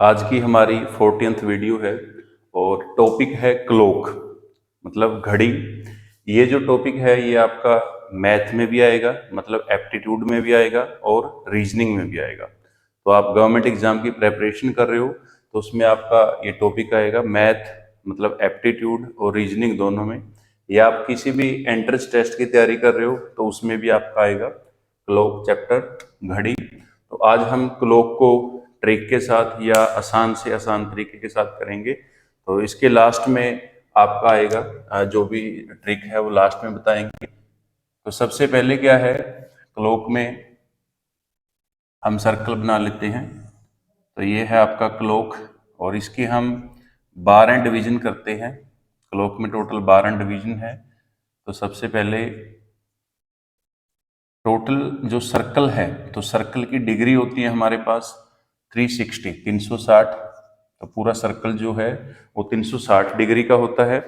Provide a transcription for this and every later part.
आज की हमारी 40th वीडियो है और टॉपिक है क्लॉक मतलब घड़ी। ये जो टॉपिक है ये आपका मैथ में भी आएगा, मतलब एप्टीट्यूड में भी आएगा और रीजनिंग में भी आएगा। तो आप गवर्नमेंट एग्जाम की प्रेपरेशन कर रहे हो तो उसमें आपका ये टॉपिक आएगा, मैथ मतलब एप्टीट्यूड और रीजनिंग दोनों में। या आप किसी भी एंट्रेंस टेस्ट की तैयारी कर रहे हो तो उसमें भी आपका आएगा क्लॉक चैप्टर, घड़ी। तो आज हम क्लॉक को ट्रिक के साथ या आसान से आसान तरीके के साथ करेंगे। तो इसके लास्ट में आपका आएगा, जो भी ट्रिक है वो लास्ट में बताएंगे। तो सबसे पहले क्या है, क्लॉक में हम सर्कल बना लेते हैं। तो ये है आपका क्लॉक और इसकी हम 12 डिवीजन करते हैं। क्लॉक में टोटल 12 डिवीजन है। तो सबसे पहले टोटल जो सर्कल है, तो सर्कल की डिग्री होती है हमारे पास 360। तो पूरा सर्कल जो है वो 360 डिग्री का होता है।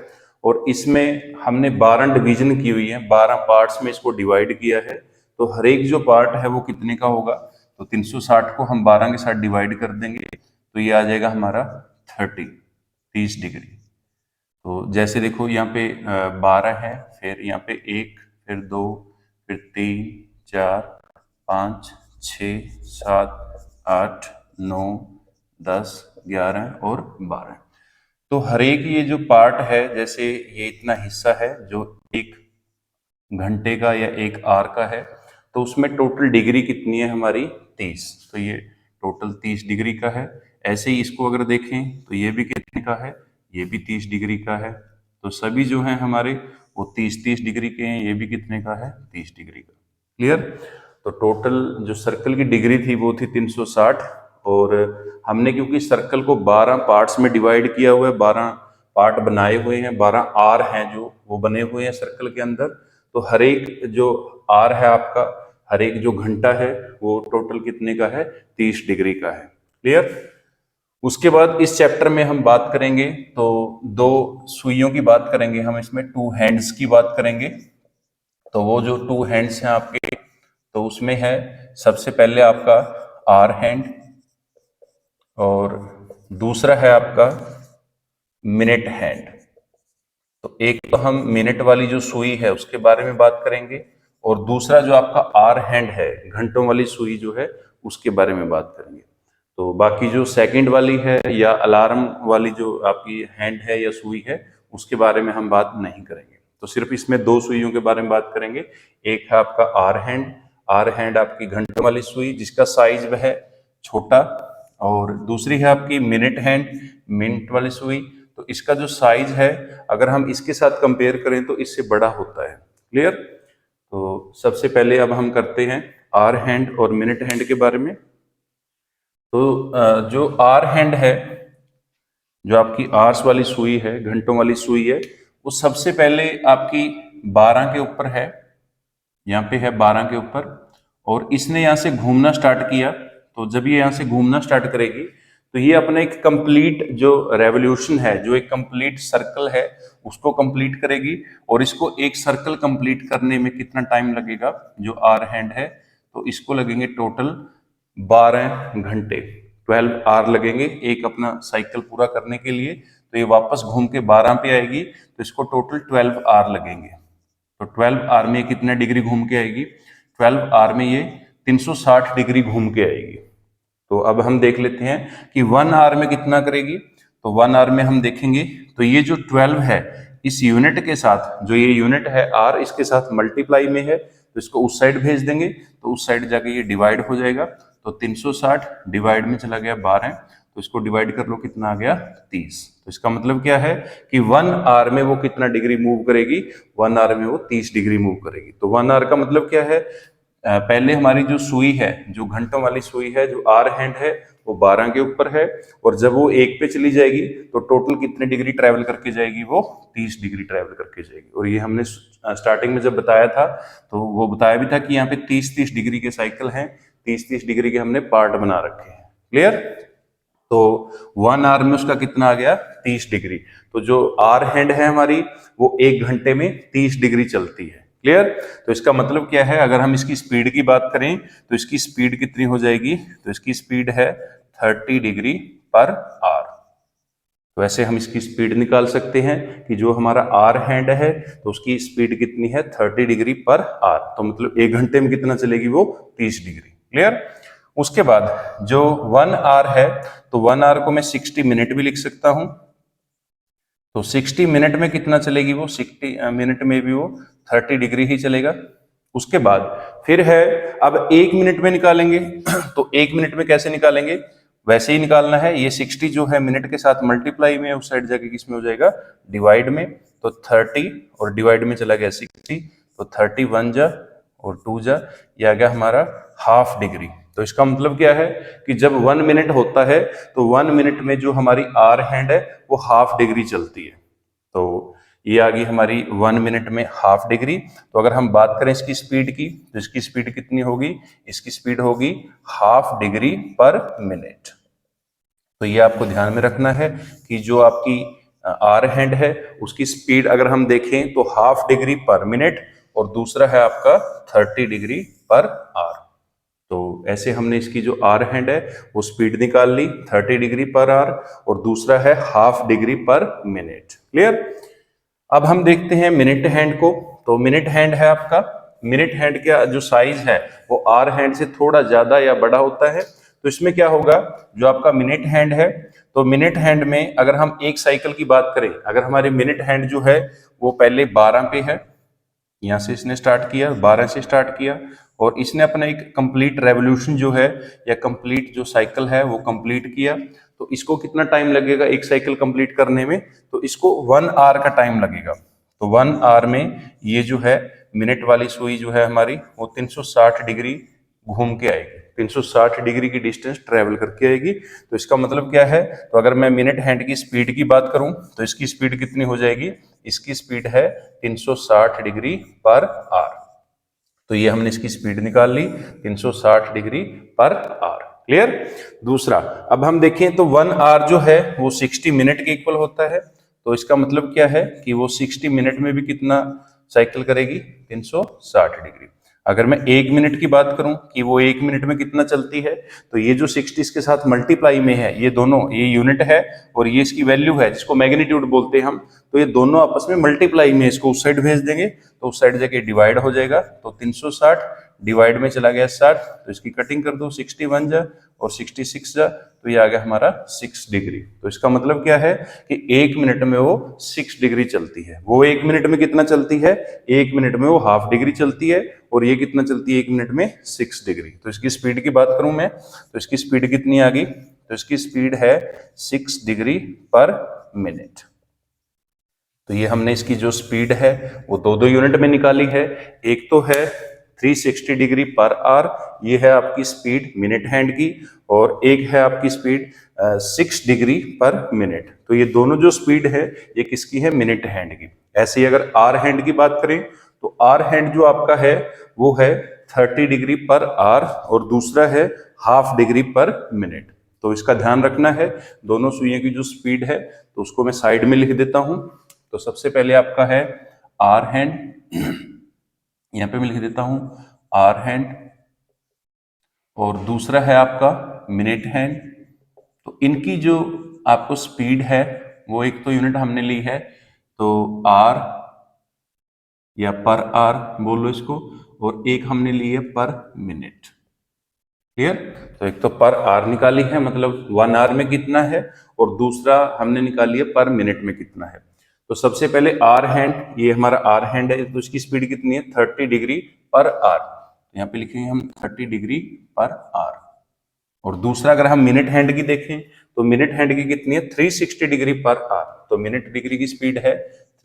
और इसमें हमने 12 डिवीजन की हुई है, 12 पार्ट्स में इसको डिवाइड किया है। तो हर एक जो पार्ट है वो कितने का होगा, तो 360 को हम 12 के साथ डिवाइड कर देंगे तो ये आ जाएगा हमारा 30 डिग्री। तो जैसे देखो यहाँ पे 12 है, फिर यहाँ पे 1, फिर 2, फिर 3, 4, 5, 6, 7, 8, 9, 10, 11 और 12। तो हर एक ये जो पार्ट है, जैसे ये इतना हिस्सा है जो 1 घंटे का या 1 आवर का है, तो उसमें टोटल डिग्री कितनी है हमारी 30। तो ये टोटल 30 डिग्री का है। ऐसे ही इसको अगर देखें तो ये भी कितने का है, ये भी 30 डिग्री का है। तो सभी जो है हमारे वो 30-30 डिग्री के हैं। ये भी कितने का है, 30 डिग्री का। क्लियर। तो टोटल जो सर्कल की डिग्री थी वो थी 360। और हमने क्योंकि सर्कल को 12 पार्ट्स में डिवाइड किया हुआ है, 12 पार्ट बनाए हुए हैं, 12 आर हैं जो वो बने हुए हैं सर्कल के अंदर। तो हर एक जो आर है आपका, हर एक जो घंटा है वो टोटल कितने का है, 30 डिग्री का है। क्लियर। उसके बाद इस चैप्टर में हम बात करेंगे तो 2 सुइयों की बात करेंगे हम, इसमें 2 हैंड्स की बात करेंगे। तो वो जो 2 हैंड्स हैं आपके, तो उसमें है सबसे पहले आपका आर हैंड और दूसरा है आपका मिनट हैंड। तो एक तो हम मिनट वाली जो सुई है उसके बारे में बात करेंगे और दूसरा जो आपका आर हैंड है, घंटों वाली सुई जो है, उसके बारे में बात करेंगे। तो बाकी जो सेकंड वाली है या अलार्म वाली जो आपकी हैंड है या सुई है, उसके बारे में हम बात नहीं करेंगे। तो सिर्फ इसमें 2 सुइयों के बारे में बात करेंगे। एक है आपका आर हैंड। आर हैंड आपकी घंटों वाली सुई जिसका साइज वह है छोटा, और दूसरी है आपकी मिनट हैंड, मिनट वाली सुई। तो इसका जो साइज है अगर हम इसके साथ कंपेयर करें तो इससे बड़ा होता है। क्लियर। तो सबसे पहले अब हम करते हैं आर हैंड और मिनट हैंड के बारे में। तो जो आर हैंड है, जो आपकी आर्स वाली सुई है, घंटों वाली सुई है, वो सबसे पहले आपकी 12 के ऊपर है। यहाँ पे है 12 के ऊपर और इसने यहाँ से घूमना स्टार्ट किया। तो जब ये यहाँ से घूमना स्टार्ट करेगी तो ये अपना एक कंप्लीट जो रेवोल्यूशन है, जो एक कंप्लीट सर्कल है, उसको कंप्लीट करेगी। और इसको एक सर्कल कंप्लीट करने में कितना टाइम लगेगा, जो आर हैंड है, तो इसको लगेंगे टोटल 12 घंटे, 12 आवर लगेंगे एक अपना साइकिल पूरा करने के लिए। तो ये वापस घूम के 12 पे आएगी तो इसको टोटल 12 आवर लगेंगे। तो 12 आवर में कितने डिग्री घूम के आएगी, 12 आवर में ये 360 डिग्री घूम के आएगी। तो अब हम देख लेते हैं कि 1 आवर में कितना करेगी। तो 1 आवर में हम देखेंगे तो ये जो 12 है, इस यूनिट के साथ, जो ये यूनिट है आर, इसके साथ मल्टीप्लाई में है, तो इसको उस साइड भेज देंगे तो उस साइड जाके ये डिवाइड हो जाएगा। तो 360 डिवाइड में चला गया 12, तो इसको डिवाइड कर लो, कितना आ गया 30। तो इसका मतलब क्या है कि 1 आवर में वो कितना डिग्री मूव करेगी, 1 आवर में वो 30 डिग्री मूव करेगी। तो 1 आवर का मतलब क्या है, पहले हमारी जो सुई है, जो घंटों वाली सुई है, जो आर हैंड है, वो 12 के ऊपर है। और जब वो 1 पे चली जाएगी तो टोटल कितने डिग्री ट्रेवल करके जाएगी, वो 30 डिग्री ट्रेवल करके जाएगी। और ये हमने स्टार्टिंग में जब बताया था तो वो बताया भी था कि यहाँ पे 30-30 डिग्री के साइकिल हैं, 30-30 डिग्री के हमने पार्ट बना रखे हैं। क्लियर। तो 1 आवर में उसका कितना आ गया, 30 डिग्री। तो जो आर हैंड है हमारी, वो 1 घंटे में 30 डिग्री चलती है। क्लियर। तो इसका मतलब क्या है, अगर हम इसकी स्पीड की बात करें तो इसकी स्पीड कितनी हो जाएगी, तो इसकी स्पीड है 30 डिग्री पर आर। तो ऐसे हम इसकी स्पीड निकाल सकते हैं कि जो हमारा आर हैंड है तो उसकी स्पीड कितनी है 30 डिग्री पर आर, तो मतलब 1 घंटे में कितना चलेगी वो 30 डिग्री। क्लियर। उसके बाद जो 1 आर है तो 1 आर को मैं 60 मिनट भी लिख सकता हूं, तो 60 मिनट में कितना चलेगी वो 60 मिनट में भी वो 30 डिग्री ही चलेगा। उसके बाद फिर है अब 1 मिनट में निकालेंगे तो 1 मिनट में कैसे निकालेंगे, वैसे ही निकालना है। ये 60 जो है मिनट के साथ मल्टीप्लाई में उस साइड जाके किस में हो जाएगा डिवाइड में, तो 30 और डिवाइड में चला गया 60, तो 30 1 जा और 2 जा, ये आ गया हमारा हाफ डिग्री। तो इसका मतलब क्या है कि जब 1 मिनट होता है तो 1 मिनट में जो हमारी आर हैंड है वो हाफ डिग्री चलती है। तो ये आ गई हमारी 1 मिनट में हाफ डिग्री। तो अगर हम बात करें इसकी स्पीड की तो इसकी स्पीड कितनी होगी, इसकी स्पीड होगी हाफ डिग्री पर मिनट। तो ये आपको ध्यान में रखना है कि जो आपकी आर हैंड है उसकी स्पीड अगर हम देखें तो हाफ डिग्री पर मिनट और दूसरा है आपका 30 डिग्री पर आर। तो ऐसे हमने इसकी जो आर हैंड है वो स्पीड निकाल ली 30 डिग्री पर आर और दूसरा है हाफ डिग्री पर मिनट। क्लियर। अब हम देखते हैं मिनट हैंड को। तो मिनट हैंड है आपका, मिनट हैंड का जो साइज है वो आर हैंड से थोड़ा ज्यादा या बड़ा होता है। तो इसमें क्या होगा, जो आपका मिनट हैंड है तो मिनट हैंड में अगर हम एक साइकिल की बात करें, अगर हमारे मिनट हैंड जो है वो पहले 12 पे है, यहां से इसने स्टार्ट किया 12 से स्टार्ट किया और इसने अपना एक कंप्लीट रेवोल्यूशन जो है या कंप्लीट जो साइकिल है वो कंप्लीट किया। तो इसको कितना टाइम लगेगा एक साइकिल कंप्लीट करने में, तो इसको 1 आवर का टाइम लगेगा। तो 1 आवर में ये जो है मिनट वाली सुई जो है हमारी वो 360 डिग्री घूम के आएगी, 360 डिग्री की डिस्टेंस ट्रेवल करके आएगी। तो इसका मतलब क्या है, तो अगर मैं मिनट हैंड की स्पीड की बात करूं तो इसकी स्पीड कितनी हो जाएगी, इसकी स्पीड है 360 डिग्री पर आवर। तो ये हमने इसकी स्पीड निकाल ली 360 डिग्री पर आवर। क्लियर। दूसरा अब हम देखें तो 1 आवर जो है वो 60 मिनट के इक्वल होता है। तो इसका मतलब क्या है कि वो 60 मिनट में भी कितना साइकिल करेगी 360 डिग्री। अगर मैं 1 मिनट की बात करूं कि वो 1 मिनट में कितना चलती है, तो ये जो 60 के साथ मल्टीप्लाई में है, ये दोनों, ये यूनिट है और ये इसकी वैल्यू है जिसको मैग्नीट्यूड बोलते हैं हम, तो ये दोनों आपस में मल्टीप्लाई में, इसको उस साइड भेज देंगे तो उस साइड जाके डिवाइड हो जाएगा। तो 360 डिवाइड में चला गया 60, तो इसकी कटिंग कर दो 61 जा और 66 जा, तो ये आ गया हमारा 6 डिग्री। तो इसका मतलब क्या है कि 1 मिनट में वो 6 डिग्री चलती है। वो 1 मिनट में कितना चलती है, 1 मिनट में वो हाफ डिग्री चलती है और ये कितना चलती है 1 मिनट में 6 डिग्री। तो इसकी स्पीड की बात करूं मैं तो इसकी स्पीड कितनी आ गई, तो इसकी स्पीड है 6 डिग्री पर मिनट। तो ये हमने इसकी जो स्पीड है वो दो यूनिट में निकाली है। एक तो है 360 डिग्री पर आवर, ये है आपकी स्पीड मिनट हैंड की, और एक है आपकी स्पीड 6 डिग्री पर मिनट। तो ये दोनों जो स्पीड है ये किसकी है, मिनट हैंड की। ऐसे ही अगर आर हैंड की बात करें तो आर हैंड जो आपका है वो है 30 डिग्री पर आवर और दूसरा है हाफ डिग्री पर मिनट। तो इसका ध्यान रखना है, दोनों सुइयों की जो स्पीड है तो उसको मैं साइड में लिख देता हूं। तो सबसे पहले आपका है आर हैंड, यहां पे मैं लिख देता हूं आर हैंड, और दूसरा है आपका मिनट हैंड। तो इनकी जो आपको स्पीड है वो एक तो यूनिट हमने ली है तो आर या पर आर बोल लो इसको, और एक हमने ली है पर मिनट। क्लियर। तो एक तो पर आर निकाली है मतलब 1 आवर में कितना है, और दूसरा हमने निकाली है पर मिनट में कितना है। तो सबसे पहले आर हैंड, ये हमारा आर हैंड है तो इसकी स्पीड कितनी है 30 डिग्री पर आवर, यहाँ पे लिखेंगे हम 30 डिग्री पर आवर। और दूसरा अगर हम मिनट हैंड की देखें तो मिनट हैंड की कितनी है 360 डिग्री पर आवर। तो मिनट डिग्री की स्पीड है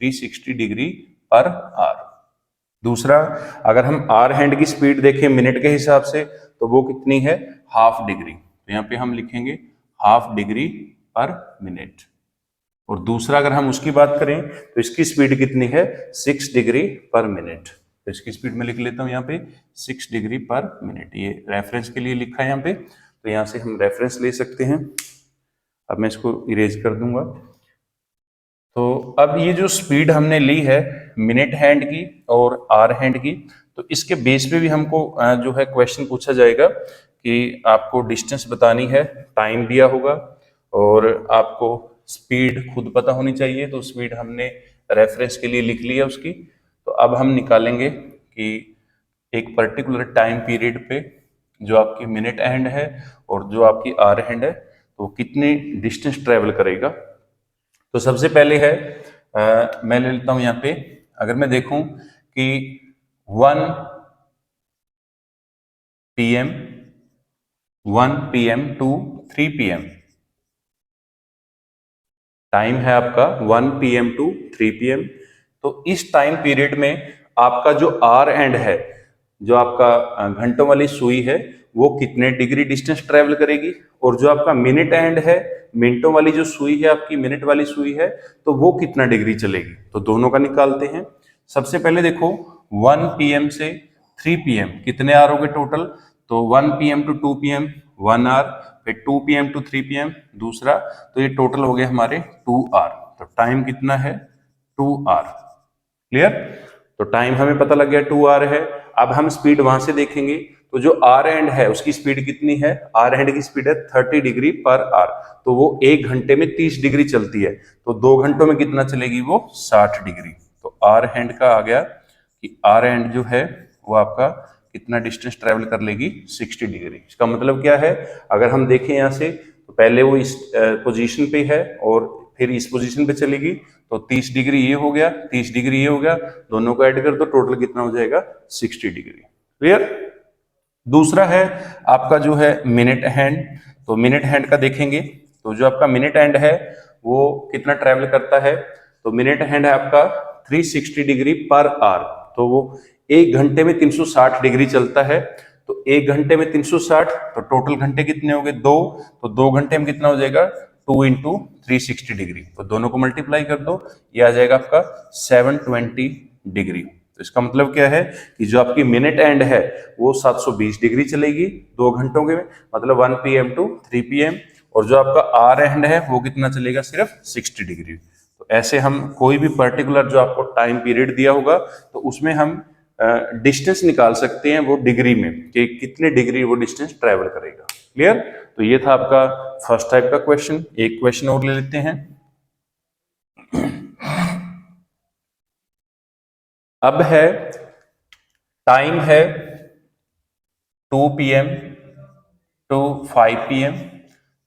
360 डिग्री पर आवर। दूसरा अगर हम आर हैंड की स्पीड देखें मिनट के हिसाब से तो वो कितनी है हाफ डिग्री, तो यहाँ पे हम लिखेंगे हाफ डिग्री पर मिनट। और दूसरा अगर हम उसकी बात करें तो इसकी स्पीड कितनी है 6 डिग्री पर मिनट। तो इसकी स्पीड में लिख लेता हूं यहाँ पे 6 डिग्री पर मिनट, ये रेफरेंस के लिए लिखा है यहाँ पे, तो यहाँ से हम रेफरेंस ले सकते हैं। अब मैं इसको इरेज कर दूंगा। तो अब ये जो स्पीड हमने ली है मिनट हैंड की और आर हैंड की, तो इसके बेस पे भी हमको जो है क्वेश्चन पूछा जाएगा कि आपको डिस्टेंस बतानी है, टाइम दिया होगा और आपको स्पीड खुद पता होनी चाहिए, तो स्पीड हमने रेफरेंस के लिए लिख ली है उसकी। तो अब हम निकालेंगे कि एक पर्टिकुलर टाइम पीरियड पे जो आपकी मिनट हैंड है और जो आपकी आर हैंड है तो कितनी डिस्टेंस ट्रेवल करेगा। तो सबसे पहले है मैं ले लेता हूं यहाँ पे, अगर मैं देखूं कि 1 PM 1 PM to 3 PM time है आपका 1 PM टू 3 PM। तो इस टाइम पीरियड में आपका जो आर एंड है, जो आपका घंटों वाली सुई है, वो कितने डिग्री डिस्टेंस ट्रेवल करेगी, और जो आपका मिनट एंड है, मिनटों वाली जो सुई है आपकी, मिनट वाली सुई है, तो वो कितना डिग्री चलेगी। तो दोनों का निकालते हैं। सबसे पहले देखो 1 PM से 3 PM कितने आर हो गए टोटल। तो 1 PM टू 2 PM 1 आर, फिर 2 PM टू 3 PM दूसरा, तो ये टोटल हो गए हमारे 2 आर। तो टाइम कितना है 2 आर। क्लियर। तो टाइम हमें पता लग गया 2 आर है। अब हम स्पीड वहां से देखेंगे, तो जो आर एंड है उसकी स्पीड कितनी है, आर एंड की स्पीड है 30 डिग्री पर आर। तो वो 1 घंटे में 30 डिग्री चलती है, तो 2 घंटों में कितना चलेगी वो 60 डिग्री। तो आर हैंड का आ गया कि आर हैंड जो है वो आपका कितना डिस्टेंस ट्रेवल कर लेगी 60 डिग्री। इसका मतलब क्या है, अगर हम देखें यहाँ से, तो पहले वो इस पोजीशन पे है और फिर इस पोजीशन पे चलेगी, तो 30 डिग्री ये हो गया, 30 डिग्री ये हो गया, दोनों को ऐड कर दो, टोटल कितना हो जाएगा 60 डिग्री। क्लियर। दूसरा है आपका जो है मिनट हैंड। तो मिनट हैंड का देखेंगे, तो जो आपका मिनट हैंड है वो कितना ट्रेवल करता है। तो मिनट हैंड है आपका 360 डिग्री पर आवर। तो वो 1 घंटे में 360 डिग्री चलता है। तो 1 घंटे में 360, तो टोटल घंटे कितने हो गए 2। तो 2 घंटे में कितना हो जाएगा 2 इंटू 360 डिग्री। तो दोनों को मल्टीप्लाई कर दो, ये आ जाएगा आपका 720 डिग्री। तो इसका मतलब क्या है कि जो आपकी मिनट एंड है वो 720 डिग्री चलेगी 2 घंटों के में, मतलब 1 PM टू 3 PM। और जो आपका आर एंड है वो कितना चलेगा, सिर्फ 60 डिग्री। तो ऐसे हम कोई भी पर्टिकुलर जो आपको टाइम पीरियड दिया होगा तो उसमें हम डिस्टेंस निकाल सकते हैं वो डिग्री में, कि कितने डिग्री वो डिस्टेंस ट्रेवल करेगा। क्लियर। तो ये था आपका फर्स्ट टाइप का क्वेश्चन। एक क्वेश्चन और ले लेते हैं। अब है टाइम है 2 PM टू 5 PM।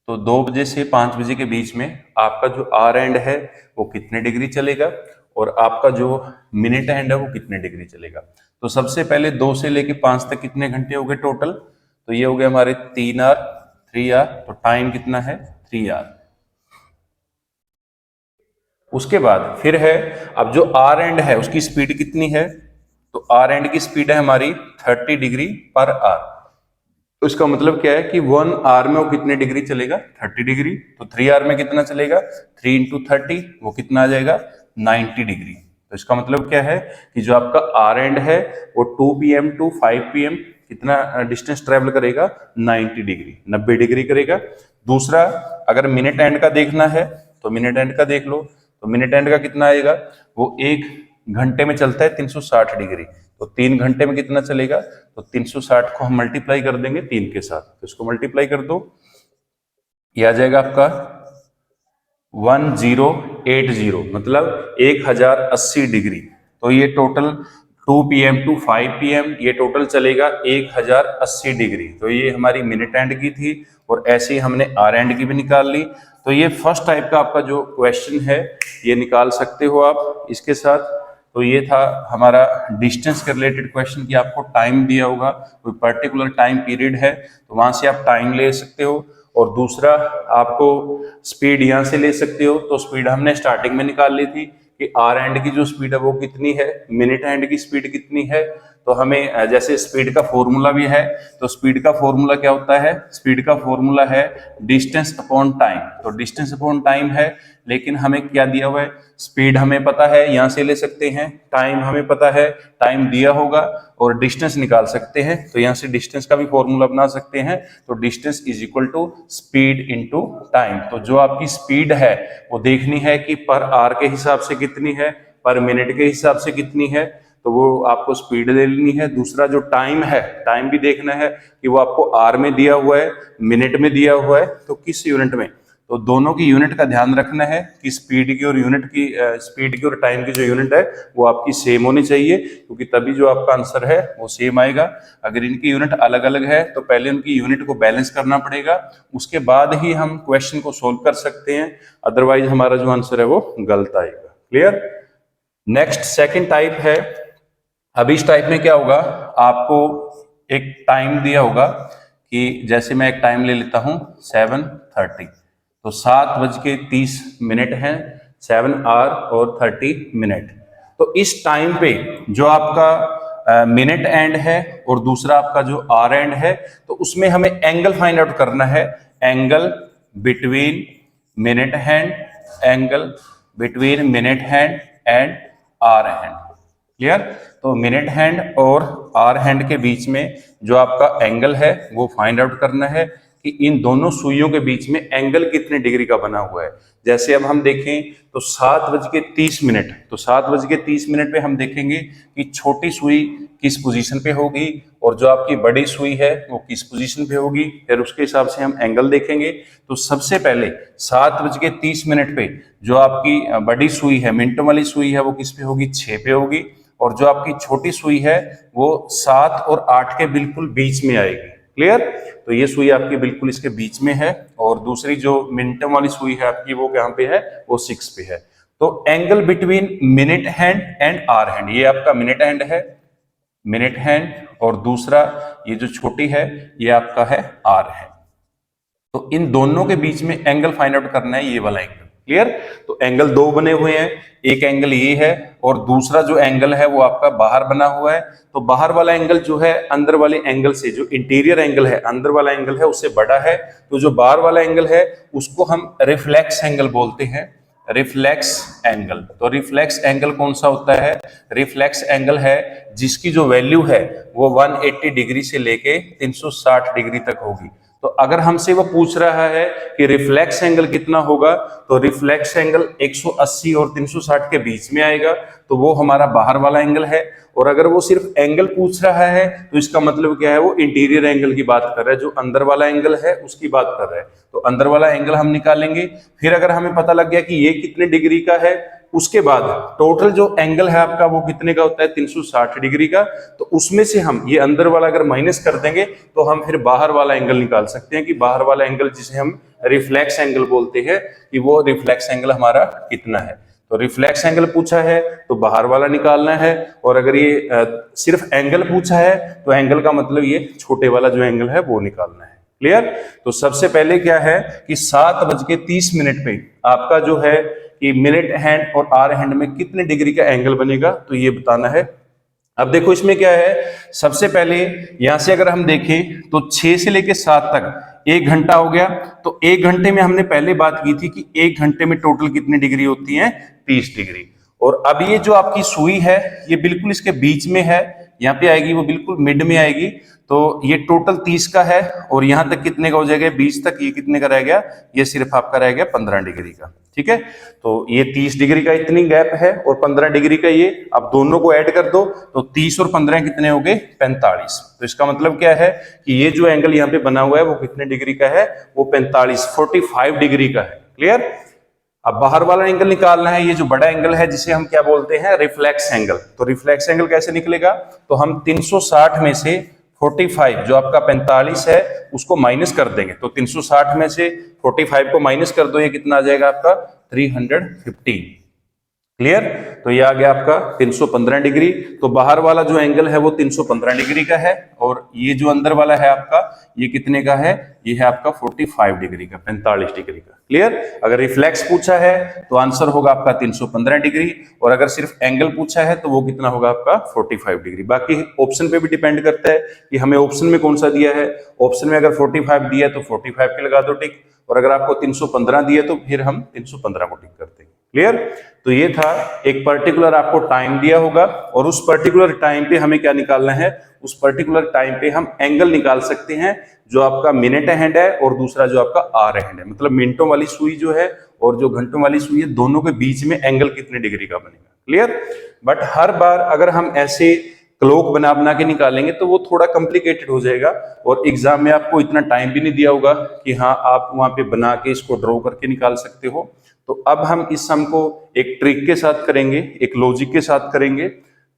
तो 2 बजे से 5 बजे के बीच में आपका जो आर एंड है वो कितने डिग्री चलेगा, और आपका जो मिनट एंड है वो कितने डिग्री चलेगा। तो सबसे पहले 2 से लेके 5 तक कितने घंटे हो गए टोटल। तो ये हो गए हमारे 3 आर 3 आर। तो टाइम कितना है 3 आर। उसके बाद फिर है, अब जो आर एंड है उसकी स्पीड कितनी है। तो आर एंड की स्पीड है हमारी 30 डिग्री पर आर। तो इसका मतलब क्या है कि 1 आर में वो कितने डिग्री चलेगा 30 डिग्री। तो 3 आर में कितना चलेगा 3 इंटू 30, वो कितना आ जाएगा 90 डिग्री। तो इसका मतलब क्या है कि जो आपका आर एंड है वो 2 PM टू 5 PM कितना डिस्टेंस ट्रेवल करेगा 90 डिग्री, 90 डिग्री करेगा। दूसरा, अगर मिनट एंड का देखना है तो मिनट एंड का देख लो। तो मिनट एंड का कितना आएगा, वो 1 घंटे में चलता है 360 डिग्री। तो 3 घंटे में कितना चलेगा, तो 360 को हम मल्टीप्लाई कर देंगे 3 के साथ। तो इसको मल्टीप्लाई कर दो, ये आ जाएगा आपका 1080, मतलब 1080 डिग्री। तो ये टोटल 2 PM टू 5 PM ये टोटल चलेगा 1080 डिग्री। तो ये हमारी मिनट एंड की थी, और ऐसे ही हमने आर एंड की भी निकाल ली। तो ये फर्स्ट टाइप का आपका जो क्वेश्चन है ये निकाल सकते हो आप इसके साथ। तो ये था हमारा डिस्टेंस के रिलेटेड क्वेश्चन, कि आपको टाइम दिया होगा, कोई पर्टिकुलर टाइम पीरियड है तो वहां से आप टाइम ले सकते हो। और दूसरा, आपको स्पीड यहाँ से ले सकते हो। तो स्पीड हमने स्टार्टिंग में निकाल ली थी कि आर एंड की जो स्पीड है वो कितनी है, मिनट एंड की स्पीड कितनी है। तो हमें जैसे स्पीड का फॉर्मूला भी है, तो स्पीड का फॉर्मूला क्या होता है, स्पीड का फॉर्मूला है डिस्टेंस अपॉन टाइम। तो डिस्टेंस अपॉन टाइम है, लेकिन हमें क्या दिया हुआ है, स्पीड हमें पता है यहाँ से ले सकते हैं, टाइम हमें पता है, टाइम दिया होगा, और डिस्टेंस निकाल सकते हैं। तो यहाँ से डिस्टेंस का भी फॉर्मूला बना सकते हैं। तो distance is equal to speed into time. तो जो आपकी स्पीड है वो देखनी है कि पर आवर के हिसाब से कितनी है, पर मिनट के हिसाब से कितनी है, तो वो आपको स्पीड ले लेनी है। दूसरा जो टाइम है, टाइम भी देखना है कि वो आपको आर में दिया हुआ है, मिनट में दिया हुआ है, तो किस यूनिट में। तो दोनों की यूनिट का ध्यान रखना है कि स्पीड की और टाइम की जो यूनिट है वो आपकी सेम होनी चाहिए, क्योंकि तभी जो आपका आंसर है वो सेम आएगा। अगर इनकी यूनिट अलग अलग है तो पहले उनकी यूनिट को बैलेंस करना पड़ेगा, उसके बाद ही हम क्वेश्चन को सोल्व कर सकते हैं, अदरवाइज हमारा जो आंसर है वो गलत आएगा। क्लियर। नेक्स्ट सेकंड टाइप है। अब इस टाइप में क्या होगा, आपको एक टाइम दिया होगा कि जैसे मैं एक टाइम ले लेता हूं 7:30, तो 7:30 है, 7 और 30 मिनट। तो इस टाइम पे जो आपका मिनट एंड है और दूसरा आपका जो आर एंड है, तो उसमें हमें एंगल फाइंड आउट करना है, angle between minute hand, angle between minute hand and hour hand. Clear. तो मिनट हैंड और आर हैंड के बीच में जो आपका एंगल है वो फाइंड आउट करना है कि इन दोनों सुइयों के बीच में एंगल कितने डिग्री का बना हुआ है। जैसे अब हम देखें तो 7:30, तो 7:30 पे हम देखेंगे कि छोटी सुई किस पोजीशन पे होगी और जो आपकी बड़ी सुई है वो किस पोजीशन पे होगी, फिर उसके हिसाब से हम एंगल देखेंगे। तो सबसे पहले 7:30 पे जो आपकी बड़ी सुई है, मिनटों वाली सुई है, वो किस पे होगी, 6 पे होगी, और जो आपकी छोटी सुई है वो 7 और 8 के बिल्कुल बीच में आएगी। क्लियर। तो ये सुई आपकी बिल्कुल इसके बीच में है, और दूसरी जो मिनटों वाली सुई है आपकी वो कहां पे है, वो 6 पे है। तो angle between minute hand and hour hand, ये आपका मिनट हैंड है, मिनट हैंड, और दूसरा ये जो छोटी है ये आपका है आर हैंड। तो इन दोनों के बीच में एंगल फाइंड आउट करना है, ये वाला एंगल। क्लियर। तो एंगल दो बने हुए हैं, एक एंगल ये है और दूसरा जो एंगल है वो आपका बाहर बना हुआ है। तो बाहर वाला एंगल जो है अंदर वाले एंगल से, जो इंटीरियर एंगल है, अंदर वाला एंगल है उससे बड़ा है। तो जो बाहर वाला एंगल है उसको हम रिफ्लेक्स एंगल बोलते हैं, रिफ्लेक्स एंगल। तो रिफ्लेक्स एंगल कौन सा होता है, रिफ्लेक्स एंगल है जिसकी जो वैल्यू है वो 180 डिग्री से लेके 360 डिग्री तक होगी। तो अगर हमसे वो पूछ रहा है कि रिफ्लेक्स एंगल कितना होगा, तो रिफ्लेक्स एंगल 180 और 360 के बीच में आएगा, तो वो हमारा बाहर वाला एंगल है। और अगर वो सिर्फ एंगल पूछ रहा है तो इसका मतलब क्या है, वो इंटीरियर एंगल की बात कर रहा है, जो अंदर वाला एंगल है उसकी बात कर रहा है। तो अंदर वाला एंगल हम निकालेंगे, फिर अगर हमें पता लग गया कि ये कितने डिग्री का है, उसके बाद टोटल जो एंगल है आपका वो कितने का होता है, 360 डिग्री का। तो उसमें से हम ये अंदर वाला अगर माइनस कर देंगे तो हम फिर बाहर वाला एंगल निकाल सकते हैं कि बाहर वाला एंगल जिसे हम रिफ्लेक्स एंगल बोलते हैं, कि वो रिफ्लेक्स एंगल हमारा कितना है। तो रिफ्लेक्स एंगल पूछा है तो बाहर वाला निकालना है, और अगर ये सिर्फ एंगल पूछा है तो एंगल का मतलब ये छोटे वाला जो एंगल है वो निकालना है। क्लियर। तो सबसे पहले क्या है कि 7:30 पे आपका जो है कि मिनट हैंड और आर हैंड में कितने डिग्री का एंगल बनेगा, तो ये बताना है। अब देखो इसमें क्या है, सबसे पहले यहां से अगर हम देखें तो 6 से लेके 7 तक 1 घंटा हो गया। तो 1 घंटे में हमने पहले बात की थी कि 1 घंटे में टोटल कितनी डिग्री होती है, 30 डिग्री। और अब ये जो आपकी सुई है ये बिल्कुल इसके बीच में है, यहाँ पे आएगी, वो बिल्कुल मिड में आएगी। तो ये टोटल 30 का है, और यहां तक कितने का हो जाएगा, 20 तक। ये कितने का रह गया, ये सिर्फ आपका रह गया 15 डिग्री का। ठीक है। तो ये 30 डिग्री का इतनी गैप है और 15 डिग्री का ये, अब दोनों को ऐड कर दो तो 30 और 15 कितने हो गए, 45। तो इसका मतलब क्या है कि ये जो एंगल यहाँ पे बना हुआ है वो कितने डिग्री का है, वो 45 डिग्री का है। क्लियर। अब बाहर वाला एंगल निकालना है, ये जो बड़ा एंगल है जिसे हम क्या बोलते हैं, रिफ्लेक्स एंगल। तो रिफ्लेक्स एंगल कैसे निकलेगा, तो हम 360 में से 45 जो आपका 45 है उसको माइनस कर देंगे। तो 360 में से 45 को माइनस कर दो, ये कितना आ जाएगा आपका 315। क्लियर। तो ये आ गया आपका 315 डिग्री। तो बाहर वाला जो एंगल है वो 315 डिग्री का है, और ये जो अंदर वाला है आपका ये कितने का है, ये है आपका 45 डिग्री का, 45 डिग्री का। क्लियर। अगर रिफ्लेक्स पूछा है तो आंसर होगा आपका 315 डिग्री, और अगर सिर्फ एंगल पूछा है तो वो कितना होगा आपका 45 डिग्री। बाकी ऑप्शन पे भी डिपेंड करता है कि हमें ऑप्शन में कौन सा दिया है। ऑप्शन में अगर 45 दिया है तो 45 पे लगा दो टिक, और अगर आपको 315 दिया तो फिर हम 315 को टिक करते हैं। क्लियर। तो ये था, एक पर्टिकुलर आपको टाइम दिया होगा, और उस पर्टिकुलर टाइम पे हमें क्या निकालना है, उस पर्टिकुलर टाइम पे हम एंगल निकाल सकते हैं, जो आपका मिनट हैंड है और दूसरा जो आपका आर हैंड है। मतलब मिनटों वाली सुई जो है और जो घंटों वाली सुई है, दोनों के बीच में एंगल कितने डिग्री का बनेगा। क्लियर। बट हर बार अगर हम ऐसे क्लोक बना बना के निकालेंगे तो वो थोड़ा कॉम्प्लिकेटेड हो जाएगा, और एग्जाम में आपको इतना टाइम भी नहीं दिया होगा कि हाँ आप वहां पे बना के इसको ड्रॉ करके निकाल सकते हो। तो अब हम इस सम को एक ट्रिक के साथ करेंगे, एक लॉजिक के साथ करेंगे।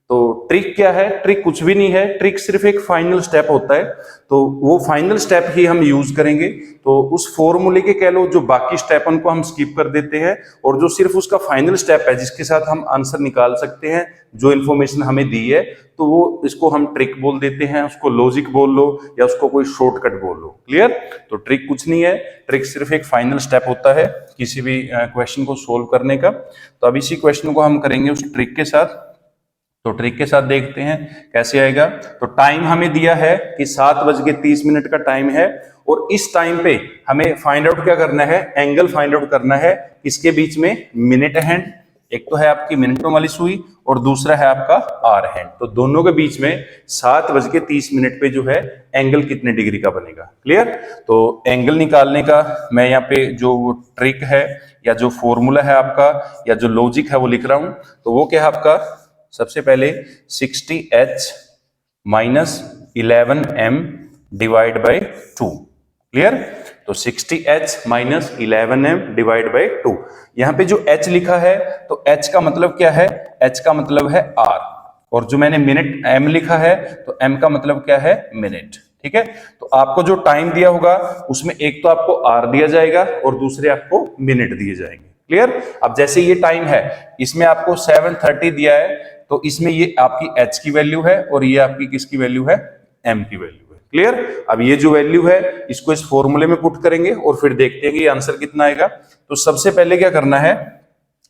तो ट्रिक क्या है? ट्रिक कुछ भी नहीं है, ट्रिक सिर्फ एक फाइनल स्टेप होता है, तो वो फाइनल स्टेप ही हम यूज करेंगे। तो उस फॉर्मूले के कह लो जो बाकी स्टेप उनको हम स्किप कर देते हैं, और जो सिर्फ उसका फाइनल स्टेप है जिसके साथ हम आंसर निकाल सकते हैं, जो इन्फॉर्मेशन हमें दी है, तो वो इसको हम ट्रिक बोल देते हैं, उसको लॉजिक बोल लो या उसको कोई शॉर्टकट बोल लो। क्लियर? तो ट्रिक कुछ नहीं है, ट्रिक सिर्फ एक फाइनल स्टेप होता है किसी भी क्वेश्चन को सोल्व करने का। तो अब इसी क्वेश्चन को हम करेंगे उस ट्रिक के साथ। तो ट्रिक के साथ देखते हैं कैसे आएगा। तो टाइम हमें दिया है कि 7:30 का टाइम है, और इस टाइम पे हमें फाइंड आउट क्या करना है? एंगल फाइंड आउट करना है। इसके बीच में मिनट हैंड, एक तो है आपकी मिनटों वाली सुई और दूसरा है आपका आर हैंड। तो दोनों के बीच में 7:30 पे जो है एंगल कितने डिग्री का बनेगा। क्लियर? तो एंगल निकालने का मैं यहाँ पे जो ट्रिक है या जो फॉर्मूला है आपका या जो लॉजिक है वो लिख रहा हूं। तो वो क्या है आपका? सबसे पहले 60h minus 11m divide by 2। Clear? तो 60h minus 11m divide by 2। यहां पे जो h लिखा है तो h का मतलब क्या है? h का मतलब है r, और जो मैंने मिनट m लिखा है तो m का मतलब क्या है? मिनट। ठीक है? तो आपको जो टाइम दिया होगा उसमें एक तो आपको r दिया जाएगा और दूसरे आपको मिनट दिए जाएंगे। क्लियर? अब जैसे ये टाइम है, इसमें आपको 7:30 दिया है, तो इसमें ये आपकी h की वैल्यू है और ये आपकी किसकी वैल्यू है? m की वैल्यू है। क्लियर? अब ये जो वैल्यू है इसको इस फॉर्मूले में पुट करेंगे और फिर देखते हैं कि आंसर कितना आएगा। तो सबसे पहले क्या करना है,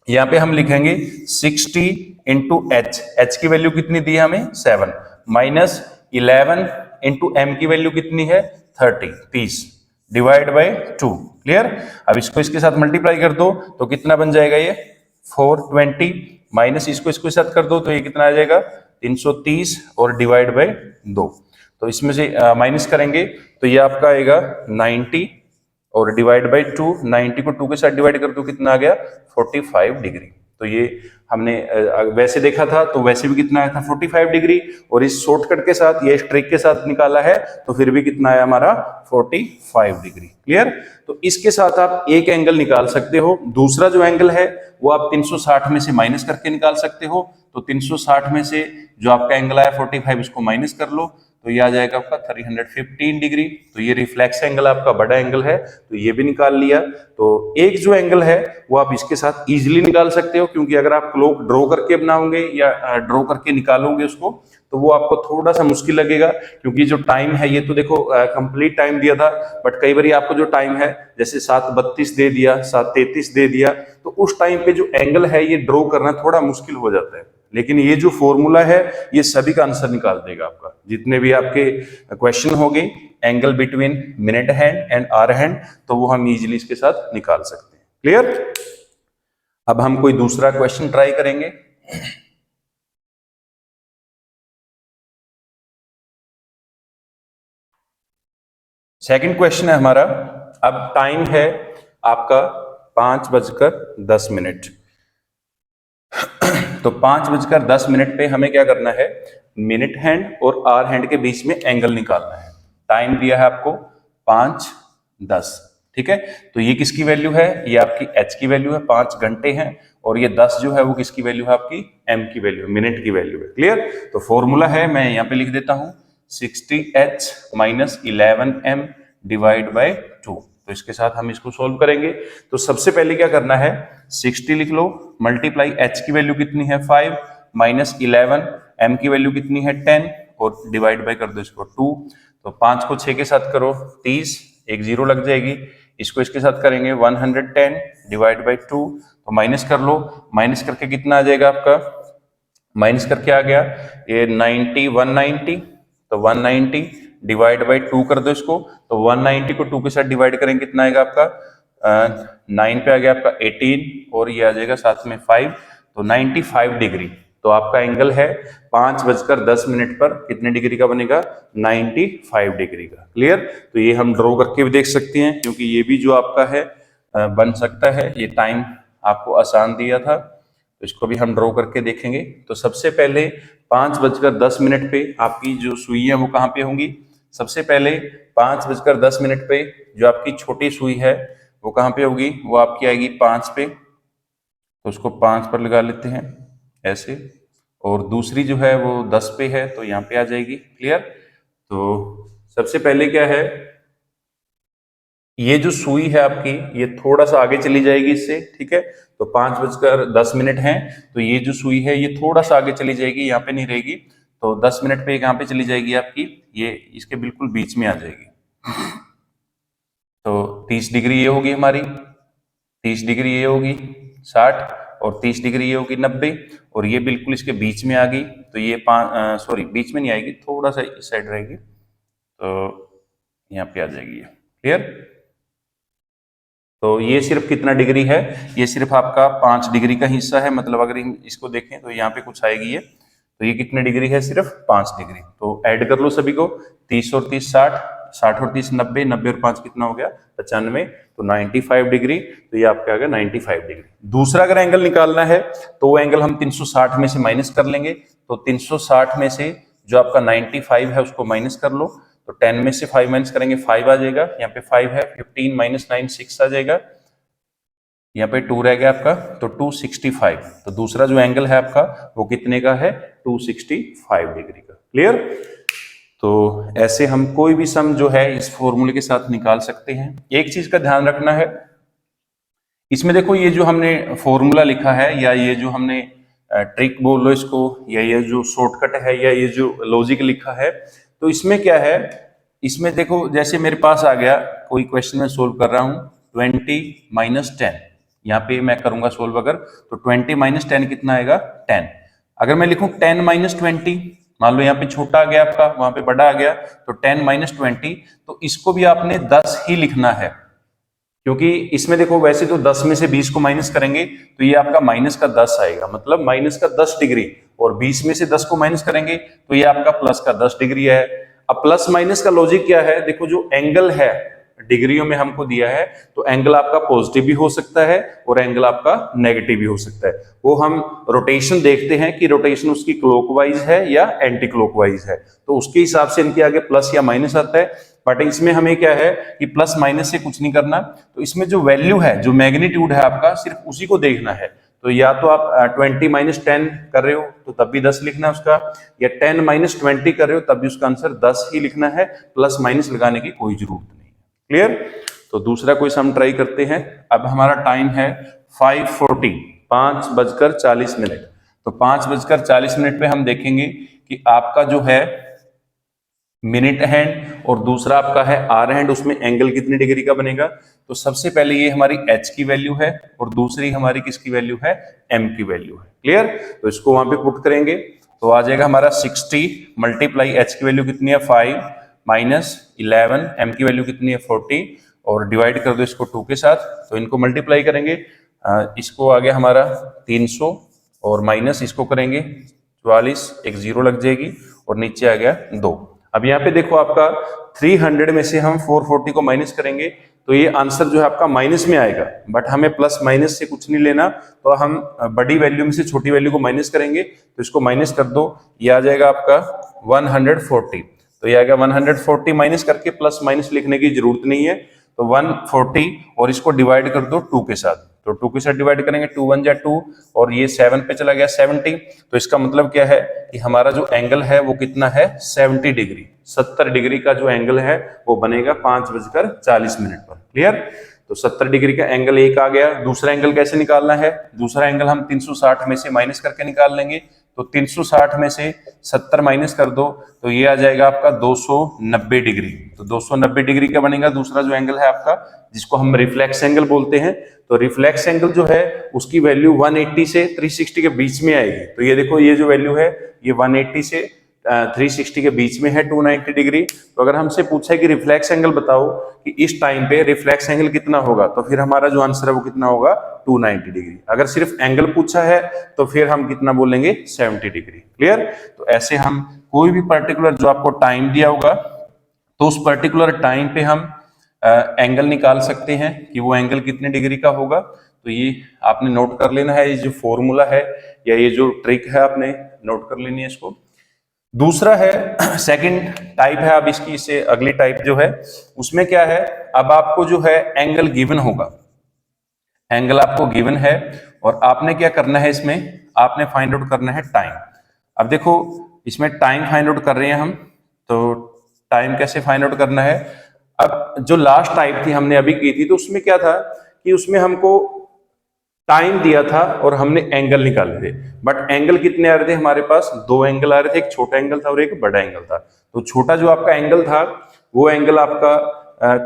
यहाँ पे हम लिखेंगे 60 इंटू h की वैल्यू कितनी दी है हमें? 7, माइनस 11 इंटू m की वैल्यू कितनी है? 30 डिवाइड बाई 2। क्लियर? अब इसको इसके साथ मल्टीप्लाई कर दो तो कितना बन जाएगा? ये 420, माइनस इसको इसके साथ कर दो तो ये कितना आ जाएगा? 330, और डिवाइड बाई 2। तो इसमें से माइनस करेंगे तो ये आपका आएगा 90, और डिवाइड बाई 2, 90 को 2 के साथ डिवाइड कर दो कितना आ गया? 45 डिग्री। तो ये हमने वैसे देखा था तो वैसे भी कितना आया था? 45 डिग्री, और इस शॉर्टकट के साथ ये ट्रिक के साथ निकाला है तो फिर भी कितना आया हमारा? 45 डिग्री। क्लियर? तो इसके साथ आप एक एंगल निकाल सकते हो, दूसरा जो एंगल है वो आप 360 में से माइनस करके निकाल सकते हो। तो 360 में से जो आपका एंगल आया 45, इसको माइनस कर लो तो ये आ जाएगा आपका 315 डिग्री। तो ये रिफ्लेक्स एंगल आपका बड़ा एंगल है, तो ये भी निकाल लिया। तो एक जो एंगल है वो आप इसके साथ इजीली निकाल सकते हो, क्योंकि अगर आप क्लोक ड्रॉ करके बनाओगे या ड्रॉ करके निकालोगे उसको तो वो आपको थोड़ा सा मुश्किल लगेगा, क्योंकि जो टाइम है ये तो देखो कंप्लीट टाइम दिया था, बट कई बार आपको जो टाइम है जैसे 7:32 दे दिया, 7:33 दे दिया, तो उस टाइम पे जो एंगल है ये ड्रॉ करना थोड़ा मुश्किल हो जाता है। लेकिन ये जो फॉर्मूला है ये सभी का आंसर निकाल देगा आपका, जितने भी आपके क्वेश्चन होंगे angle between minute hand and hour hand, तो वो हम इजीली इसके साथ निकाल सकते हैं। क्लियर? अब हम कोई दूसरा क्वेश्चन ट्राई करेंगे। सेकंड क्वेश्चन है हमारा। अब टाइम है आपका 5:10। तो 5:10 पे हमें क्या करना है? मिनट हैंड और आर हैंड के बीच में एंगल निकालना है। टाइम दिया है आपको 5:10। ठीक है? तो ये किसकी वैल्यू है? ये आपकी h की वैल्यू है, 5 घंटे हैं, और ये 10 जो है वो किसकी वैल्यू है? आपकी m की वैल्यू, मिनट की वैल्यू है। क्लियर? तो फॉर्मूला है, मैं यहाँ पे लिख देता हूं, 60h minus 11m divide by 2। तो इसके साथ हम इसको सोल्व करेंगे। तो सबसे पहले क्या करना है? 60 लिख लो, मल्टीप्लाई h की वैल्यू कितनी है? 5, माइनस 11, m की वैल्यू कितनी है? 10, और डिवाइड बाय कर दो इसको 2। तो 5 को 6 के साथ करो 30, एक जीरो लग जाएगी। इसको इसके साथ करेंगे 110 डिवाइड बाई 2, तो माइनस कर लो, माइनस करके कितना आ जाएगा आपका? माइनस करके आ गया ये 90, 190, तो 190 डिवाइड बाई 2 कर दो इसको, तो 190 को 2 के साथ डिवाइड करेंगे कितना आएगा आपका? 9 पे आ गया आपका 18, और ये आ जाएगा साथ में 5, तो 95 डिग्री। तो आपका एंगल है 5:10 पर कितने डिग्री का बनेगा? 95 डिग्री का। क्लियर? तो ये हम ड्रॉ करके भी देख सकते हैं, क्योंकि ये भी जो आपका है बन सकता है। ये टाइम आपको आसान दिया था, तो इसको भी हम ड्रॉ करके देखेंगे। तो सबसे पहले 5:10 पे आपकी जो सुई है वो कहाँ पे होंगी? सबसे पहले 5:10 पे जो आपकी छोटी सुई है वो कहाँ पे होगी? वो आपकी आएगी 5 पे, तो उसको 5 पर लगा लेते हैं ऐसे। और दूसरी जो है वो 10 पे है, तो यहाँ पे आ जाएगी। क्लियर? तो सबसे पहले क्या है, ये जो सुई है आपकी ये थोड़ा सा आगे चली जाएगी इससे, ठीक है। तो 5:10 है, तो ये जो सुई है ये थोड़ा सा आगे चली जाएगी, यहाँ पे नहीं रहेगी। तो 10 मिनट पे कहाँ पे चली जाएगी आपकी? ये इसके बिल्कुल बीच में आ जाएगी। तो 30 डिग्री ये होगी हमारी, 30 डिग्री ये होगी 60, और 30 डिग्री ये होगी 90, और ये बिल्कुल इसके बीच में आ गई। तो ये सॉरी बीच में नहीं आएगी, थोड़ा सा इस साइड रहेगी, तो यहाँ पे आ जाएगी ये। क्लियर? तो ये सिर्फ कितना डिग्री है? ये सिर्फ आपका 5 डिग्री का हिस्सा है। मतलब अगर हम इसको देखें तो यहाँ पे कुछ आएगी ये, तो ये कितने डिग्री है? सिर्फ 5 डिग्री। तो ऐड कर लो सभी को, 30 और 30 60, 60 और 30 90, 90 और 5 कितना हो गया? 95। तो 95 डिग्री, तो ये आपका आ गया 95 डिग्री। दूसरा अगर एंगल निकालना है तो वो एंगल हम 360 में से माइनस कर लेंगे। तो 360 में से जो आपका 95 है उसको माइनस कर लो। तो 10 में से 5 माइनस करेंगे 5 आ जाएगा, यहाँ पे 5 है, 15 माइनस 9 6 आ जाएगा, यहाँ पे 2 रह गया आपका, तो 265। तो दूसरा जो एंगल है आपका वो कितने का है? 265 डिग्री का। क्लियर? तो ऐसे हम कोई भी सम जो है इस फॉर्मूले के साथ निकाल सकते हैं। एक चीज का ध्यान रखना है, इसमें देखो ये जो हमने फॉर्मूला लिखा है, या ये जो हमने ट्रिक बोल लो इसको, या ये जो शॉर्टकट है, या ये जो लॉजिक लिखा है, तो इसमें क्या है, इसमें देखो जैसे मेरे पास आ गया कोई क्वेश्चन मैं सोल्व कर रहा हूं, 20 - 10, यहाँ पे मैं करूंगा सोल्व अगर, तो 20 - 10 कितना आएगा? 10। अगर मैं लिखूं 10 - 20, मान लो यहाँ पे छोटा आ गया आपका, वहां पे बड़ा आ गया, तो 10 - 20, तो इसको भी आपने 10 ही लिखना है, क्योंकि इसमें देखो वैसे तो 10 में से 20 को माइनस करेंगे तो ये आपका माइनस का 10 आएगा, मतलब माइनस का 10 डिग्री, और 20 में से 10 को माइनस करेंगे तो ये आपका प्लस का 10 डिग्री है। अब प्लस माइनस का लॉजिक क्या है? देखो जो एंगल है डिग्रियों में हमको दिया है, तो एंगल आपका पॉजिटिव भी हो सकता है और एंगल आपका नेगेटिव भी हो सकता है। वो हम रोटेशन देखते हैं कि रोटेशन उसकी क्लॉकवाइज है या एंटी क्लॉकवाइज है, तो उसके हिसाब से इनके आगे प्लस या माइनस आता है। बट इसमें हमें क्या है कि प्लस माइनस से कुछ नहीं करना, तो इसमें जो वैल्यू है, जो मैग्नीट्यूड है आपका, सिर्फ उसी को देखना है। तो या तो आप 20 - 10 कर रहे हो तो तब भी 10 लिखना है उसका, या 10 - 20 कर रहे हो तब भी उसका आंसर 10 ही लिखना है, प्लस माइनस लगाने की कोई जरूरत नहीं है। क्लियर? तो दूसरा कोई सम ट्राई करते हैं। अब हमारा टाइम है 5:40, 5:40। तो 5:40 पे हम देखेंगे कि आपका जो है मिनट हैंड और दूसरा आपका है आर हैंड, उसमें एंगल कितनी डिग्री का बनेगा। तो सबसे पहले ये हमारी एच की वैल्यू है और दूसरी हमारी किसकी वैल्यू है? एम की वैल्यू है। क्लियर? तो इसको वहां पे पुट करेंगे तो आ जाएगा हमारा 60 मल्टीप्लाई एच की वैल्यू कितनी है 5 माइनस 11, एम की वैल्यू कितनी है 40, और डिवाइड कर दो इसको 2 के साथ, तो इनको मल्टीप्लाई करेंगे, इसको आ गया हमारा 300 और माइनस इसको करेंगे 44, एक जीरो लग जाएगी और नीचे आ गया 2। अब यहाँ पे देखो आपका 300 में से हम 440 को माइनस करेंगे तो ये आंसर जो है आपका माइनस में आएगा, बट हमें प्लस माइनस से कुछ नहीं लेना, तो हम बड़ी वैल्यू में से छोटी वैल्यू को माइनस करेंगे, तो इसको माइनस कर दो, ये आ जाएगा आपका 140। तो ये आएगा 140, माइनस करके प्लस माइनस लिखने की जरूरत नहीं है, तो 140 और इसको डिवाइड कर दो 2 के साथ, तो 2 के साथ डिवाइड करेंगे 2 1 जा 2 और ये 7 पे चला गया 70। तो इसका मतलब क्या है कि हमारा जो एंगल है वो कितना है? 70 डिग्री, 70 डिग्री का जो एंगल है वो बनेगा 5:40 पर। क्लियर? तो 70 डिग्री का एंगल एक आ गया। दूसरा एंगल कैसे निकालना है? दूसरा एंगल हम 360 में से माइनस करके निकाल लेंगे, तो 360 में से 70 माइनस कर दो तो ये आ जाएगा आपका 290 डिग्री। तो 290 डिग्री का बनेगा दूसरा जो एंगल है आपका, जिसको हम रिफ्लेक्स एंगल बोलते हैं। तो रिफ्लेक्स एंगल जो है उसकी वैल्यू 180 से 360 के बीच में आएगी। तो ये देखो ये जो वैल्यू है ये 180 से 360 के बीच में है 290 डिग्री। तो अगर हमसे पूछा है कि रिफ्लेक्स एंगल बताओ कि इस टाइम पे रिफ्लेक्स एंगल कितना होगा, तो फिर हमारा जो आंसर है वो कितना होगा? 290 डिग्री। अगर सिर्फ एंगल पूछा है तो फिर हम कितना बोलेंगे? 70 डिग्री। क्लियर? तो ऐसे हम कोई भी पर्टिकुलर जो आपको टाइम दिया होगा तो उस पर्टिकुलर टाइम पे हम एंगल निकाल सकते हैं कि वो एंगल कितने डिग्री का होगा। तो ये आपने नोट कर लेना है, ये जो फॉर्मूला है या ये जो ट्रिक है आपने नोट कर लेनी है इसको। दूसरा है सेकंड टाइप है, अब इसकी इससे अगली टाइप जो है उसमें क्या है, अब आपको जो है एंगल गिवन होगा, एंगल आपको गिवन है और आपने क्या करना है, इसमें आपने फाइंड आउट करना है टाइम। अब देखो इसमें टाइम फाइंड आउट कर रहे हैं हम, तो टाइम कैसे फाइंड आउट करना है। अब जो लास्ट टाइप थी हमने अभी की थी, तो उसमें क्या था कि उसमें हमको टाइम दिया था और हमने एंगल निकाले थे, बट एंगल कितने आ रहे थे हमारे पास, दो एंगल आ रहे थे, एक छोटा एंगल था और एक बड़ा एंगल था। तो छोटा जो आपका एंगल था वो एंगल आपका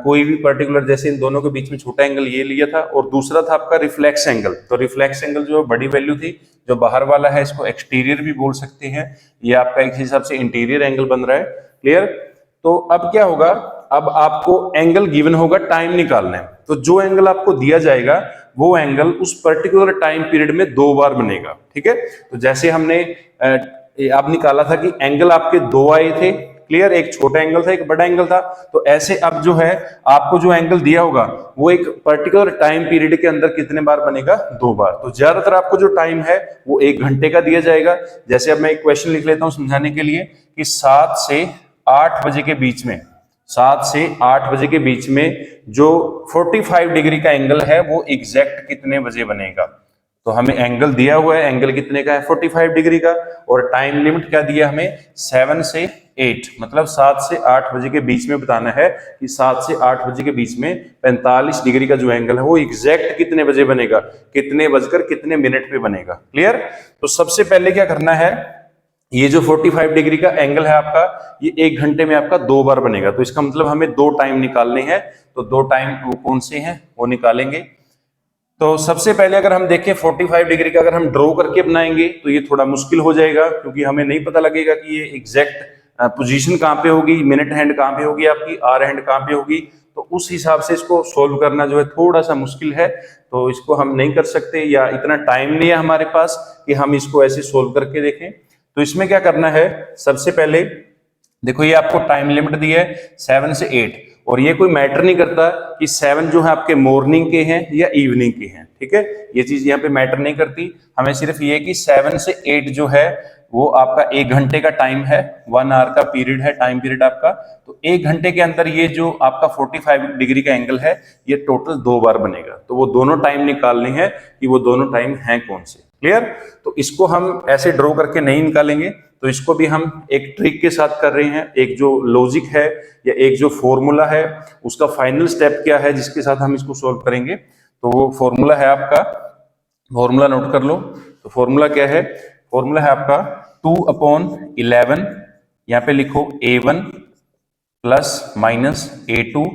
कोई भी पर्टिकुलर, जैसे इन दोनों के बीच में छोटा एंगल ये लिया था, और दूसरा था आपका रिफ्लेक्स एंगल। तो रिफ्लेक्स एंगल जो बड़ी वैल्यू थी, जो बाहर वाला है इसको एक्सटीरियर भी बोल सकते हैं, ये आपका एक हिसाब से इंटीरियर एंगल बन रहा है। क्लियर। तो अब क्या होगा, अब आपको एंगल गिवन होगा, टाइम निकालना है, तो जो एंगल आपको दिया जाएगा वो एंगल उस पर्टिकुलर टाइम पीरियड में 2 बार बनेगा। ठीक है। तो जैसे हमने अब निकाला था कि एंगल आपके 2 आए थे, क्लियर, एक छोटा एंगल था एक बड़ा एंगल था, तो ऐसे अब जो है आपको जो एंगल दिया होगा वो एक पर्टिकुलर टाइम पीरियड के अंदर कितने बार बनेगा, 2 बार। तो ज्यादातर आपको जो टाइम है वो 1 घंटे का दिया जाएगा। जैसे अब मैं एक क्वेश्चन लिख लेता हूं समझाने के लिए कि 7 से 8 बजे के बीच में, 7 से 8 बजे के बीच में जो 45 डिग्री का एंगल है वो एग्जैक्ट कितने बजे बनेगा। तो हमें एंगल दिया हुआ है, एंगल कितने का है, 45 डिग्री का, और टाइम लिमिट क्या दिया हमें, 7 से 8, मतलब 7 से 8 बजे के बीच में बताना है कि 7 से 8 बजे के बीच में 45 डिग्री का जो एंगल है वो एग्जैक्ट कितने बजे बनेगा, कितने बजकर कितने मिनट पे बनेगा। क्लियर। तो सबसे पहले क्या करना है, ये जो 45 डिग्री का एंगल है आपका, ये 1 घंटे में आपका 2 बार बनेगा। तो इसका मतलब हमें 2 टाइम निकालने हैं, तो 2 टाइम वो कौन से हैं वो निकालेंगे। तो सबसे पहले अगर हम देखें 45 डिग्री का अगर हम ड्रॉ करके बनाएंगे तो ये थोड़ा मुश्किल हो जाएगा, क्योंकि हमें नहीं पता लगेगा कि ये एग्जैक्ट पोजीशन कहाँ पे होगी, मिनट हैंड कहाँ पे होगी आपकी, आर हैंड कहाँ पे होगी। तो उस हिसाब से इसको सोल्व करना जो है थोड़ा सा मुश्किल है, तो इसको हम नहीं कर सकते, या इतना टाइम नहीं है हमारे पास कि हम इसको ऐसे सोल्व करके देखें। तो इसमें क्या करना है, सबसे पहले देखो ये आपको टाइम लिमिट दी है 7 से 8, और ये कोई मैटर नहीं करता कि 7 जो है आपके मॉर्निंग के हैं या इवनिंग के हैं। ठीक है, ये चीज यहाँ पे मैटर नहीं करती, हमें सिर्फ ये कि 7 से 8 जो है वो आपका 1 घंटे का टाइम है, 1 आवर का पीरियड है, टाइम पीरियड आपका। तो 1 घंटे के अंदर ये जो आपका 45 डिग्री का एंगल है ये टोटल 2 बार बनेगा। तो वो दोनों टाइम निकालने हैं कि वो दोनों टाइम हैं कौन से। क्लियर। तो इसको हम ऐसे ड्रॉ करके नहीं निकालेंगे, तो इसको भी हम एक ट्रिक के साथ कर रहे हैं। एक जो लॉजिक है या एक जो फॉर्मूला है उसका फाइनल स्टेप क्या है जिसके साथ हम इसको सॉल्व करेंगे, तो वो फॉर्मूला है आपका, फॉर्मूला नोट कर लो। तो फॉर्मूला क्या है, फॉर्मूला है आपका 2/11, यहाँ पे लिखो A1 प्लस माइनस A2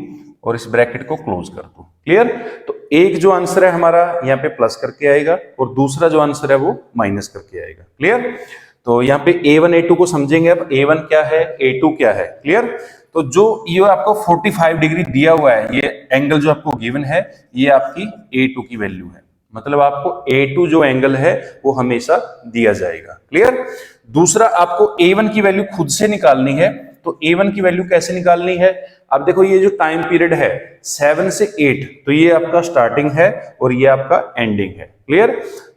और इस ब्रैकेट को क्लोज कर दो। क्लियर। तो एक जो आंसर है हमारा यहाँ पे प्लस करके आएगा और दूसरा जो आंसर है वो माइनस करके आएगा। क्लियर। तो यहाँ पे A1 A2 को समझेंगे अब, A1 क्या है A2 क्या है। क्लियर। तो जो ये आपको 45 डिग्री दिया हुआ है, ये एंगल जो आपको गिवन है ये आपकी A2 की वैल्यू है, मतलब आपको A2 जो एंगल है वो हमेशा दिया जाएगा। क्लियर। दूसरा आपको A1 की वैल्यू खुद से निकालनी है, तो A1 की वैल्यू कैसे निकालनी है, अब देखो ये जो टाइम पीरियड है 7 से 8, तो ये आपका स्टार्टिंग है और ये आपका एंडिंग है। क्लियर।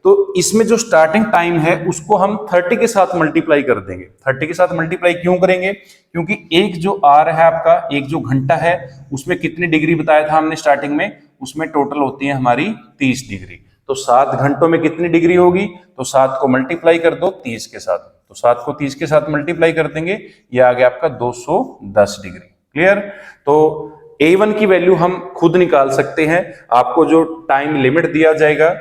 तो इसमें जो स्टार्टिंग टाइम है उसको हम 30 के साथ मल्टीप्लाई कर देंगे। 30 के साथ मल्टीप्लाई क्यों करेंगे, क्योंकि एक जो आर है आपका, एक जो घंटा है उसमें कितनी डिग्री बताया था हमने स्टार्टिंग में, उसमें टोटल होती है हमारी 30 डिग्री। तो 7 घंटों में कितनी डिग्री होगी, तो 7 को मल्टीप्लाई कर दो 30 के साथ, तो 7 को 30 के साथ मल्टीप्लाई कर देंगे, ये आ गया आपका 210 डिग्री। क्लियर। तो A1 की वैल्यू हम खुद निकाल सकते हैं, आपको जो टाइम लिमिट दिया जाएगा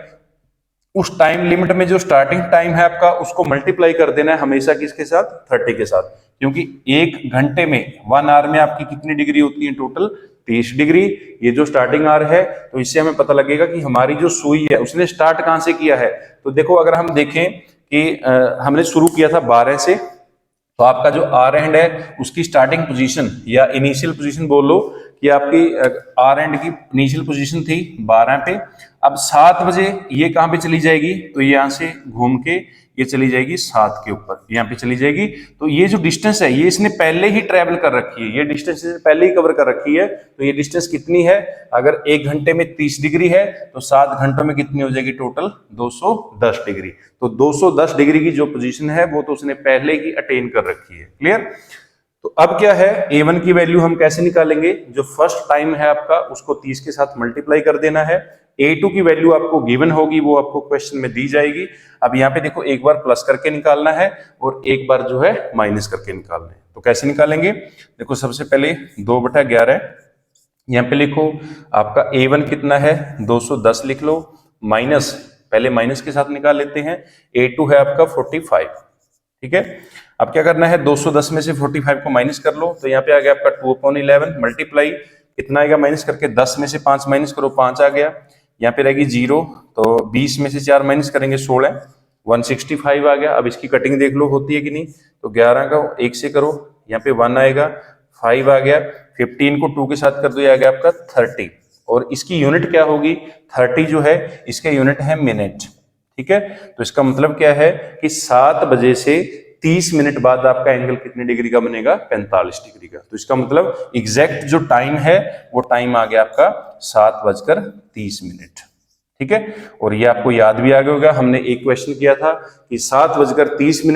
उस टाइम लिमिट में जो स्टार्टिंग टाइम है आपका उसको मल्टीप्लाई कर देना है हमेशा किसके साथ, 30 के साथ, क्योंकि 1 घंटे में 1 आवर में आपकी कितनी डिग्री होती है टोटल, 30 डिग्री। ये जो स्टार्टिंग आवर है तो इससे हमें पता लगेगा कि हमारी जो सुई है उसने स्टार्ट कहां से किया है। तो देखो अगर हम देखें कि हमने शुरू किया था 12 से, तो आपका जो आर एंड है उसकी स्टार्टिंग पोजीशन या इनिशियल पोजीशन बोलो कि आपकी आर एंड की इनिशियल पोजीशन थी 12 पे। अब 7 बजे ये कहां पे चली जाएगी, तो ये यहां से घूम के ये चली जाएगी 7 के ऊपर, यहाँ पे चली जाएगी। तो ये जो डिस्टेंस है ये इसने पहले ही ट्रेवल कर रखी है, ये डिस्टेंस इसने पहले ही कवर कर रखी है। तो ये डिस्टेंस कितनी है, अगर 1 घंटे में 30 डिग्री है तो 7 घंटों में कितनी हो जाएगी टोटल, 210 डिग्री। तो 210 डिग्री की जो पोजीशन है वो तो उसने पहले ही अटेन कर रखी है। क्लियर। तो अब क्या है, A1 की वैल्यू हम कैसे निकालेंगे, जो फर्स्ट टाइम है आपका उसको 30 के साथ मल्टीप्लाई कर देना है। A2 की वैल्यू आपको गिवन होगी, वो आपको क्वेश्चन में दी जाएगी। अब यहाँ पे देखो एक बार प्लस करके निकालना है और एक बार जो है माइनस करके निकालना है। तो कैसे निकालेंगे, देखो सबसे पहले 2/11 यहाँ पे लिखो, आपका A1 कितना है 210 लिख लो, माइनस पहले माइनस के साथ निकाल लेते हैं, A2 है आपका 45। ठीक है, अब क्या करना है, 210 में से 45 को माइनस कर लो, तो यहाँ पे आ गया आपका 2/11 मल्टीप्लाई कितना आएगा माइनस करके, 10 में से 5 माइनस करो 5 आ गया, यहाँ पे रहेगी 0, तो 20 में से 4 माइनस करेंगे 16, 165 आ गया। अब इसकी कटिंग देख लो होती है कि नहीं, तो 11 का 1 से करो, यहाँ पे 1 आएगा, 5 आ गया, 15 को 2 के साथ कर दो, ये आ गया आपका 30, और इसकी यूनिट क्या होगी, 30 जो है इसका यूनिट है मिनट। ठीक है, तो इसका मतलब क्या है कि 7 बजे से 30 मिनट बाद आपका एंगल कितने डिग्री का बनेगा, 45 डिग्री का। तो इसका मतलब एग्जैक्ट जो टाइम है वो टाइम आ गया आपका 7:30। ठीक है, और ये आपको याद भी आ गया होगा, हमने एक क्वेश्चन किया था कि 7:30 में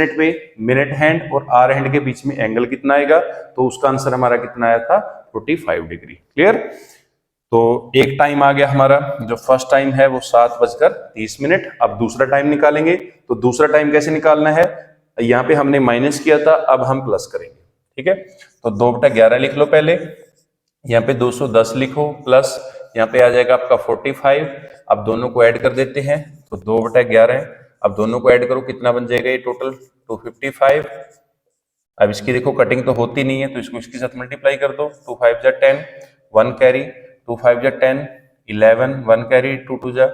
मिनट हैंड और आर हैंड के बीच में एंगल कितना आएगा, तो उसका आंसर हमारा कितना आया था, 45 डिग्री। क्लियर। तो एक टाइम आ गया हमारा, जो फर्स्ट टाइम है वो 7:30। अब दूसरा टाइम निकालेंगे, तो दूसरा टाइम कैसे निकालना है, यहाँ पे हमने माइनस किया था, अब हम प्लस करेंगे। ठीक है, तो 2/11 लिख लो पहले, यहाँ पे 210 लिखो, प्लस यहाँ पे आ जाएगा आपका 45। अब दोनों को ऐड कर देते हैं, तो 2/11, अब दोनों को ऐड करो कितना बन जाएगा, ये टोटल 255। अब इसकी देखो कटिंग तो होती नहीं है, तो इसको इसके साथ मल्टीप्लाई कर दो, 2 5 जा 10, 1 कैरी, 2 5 जा 10, 11, 1 कैरी, 2 2 जा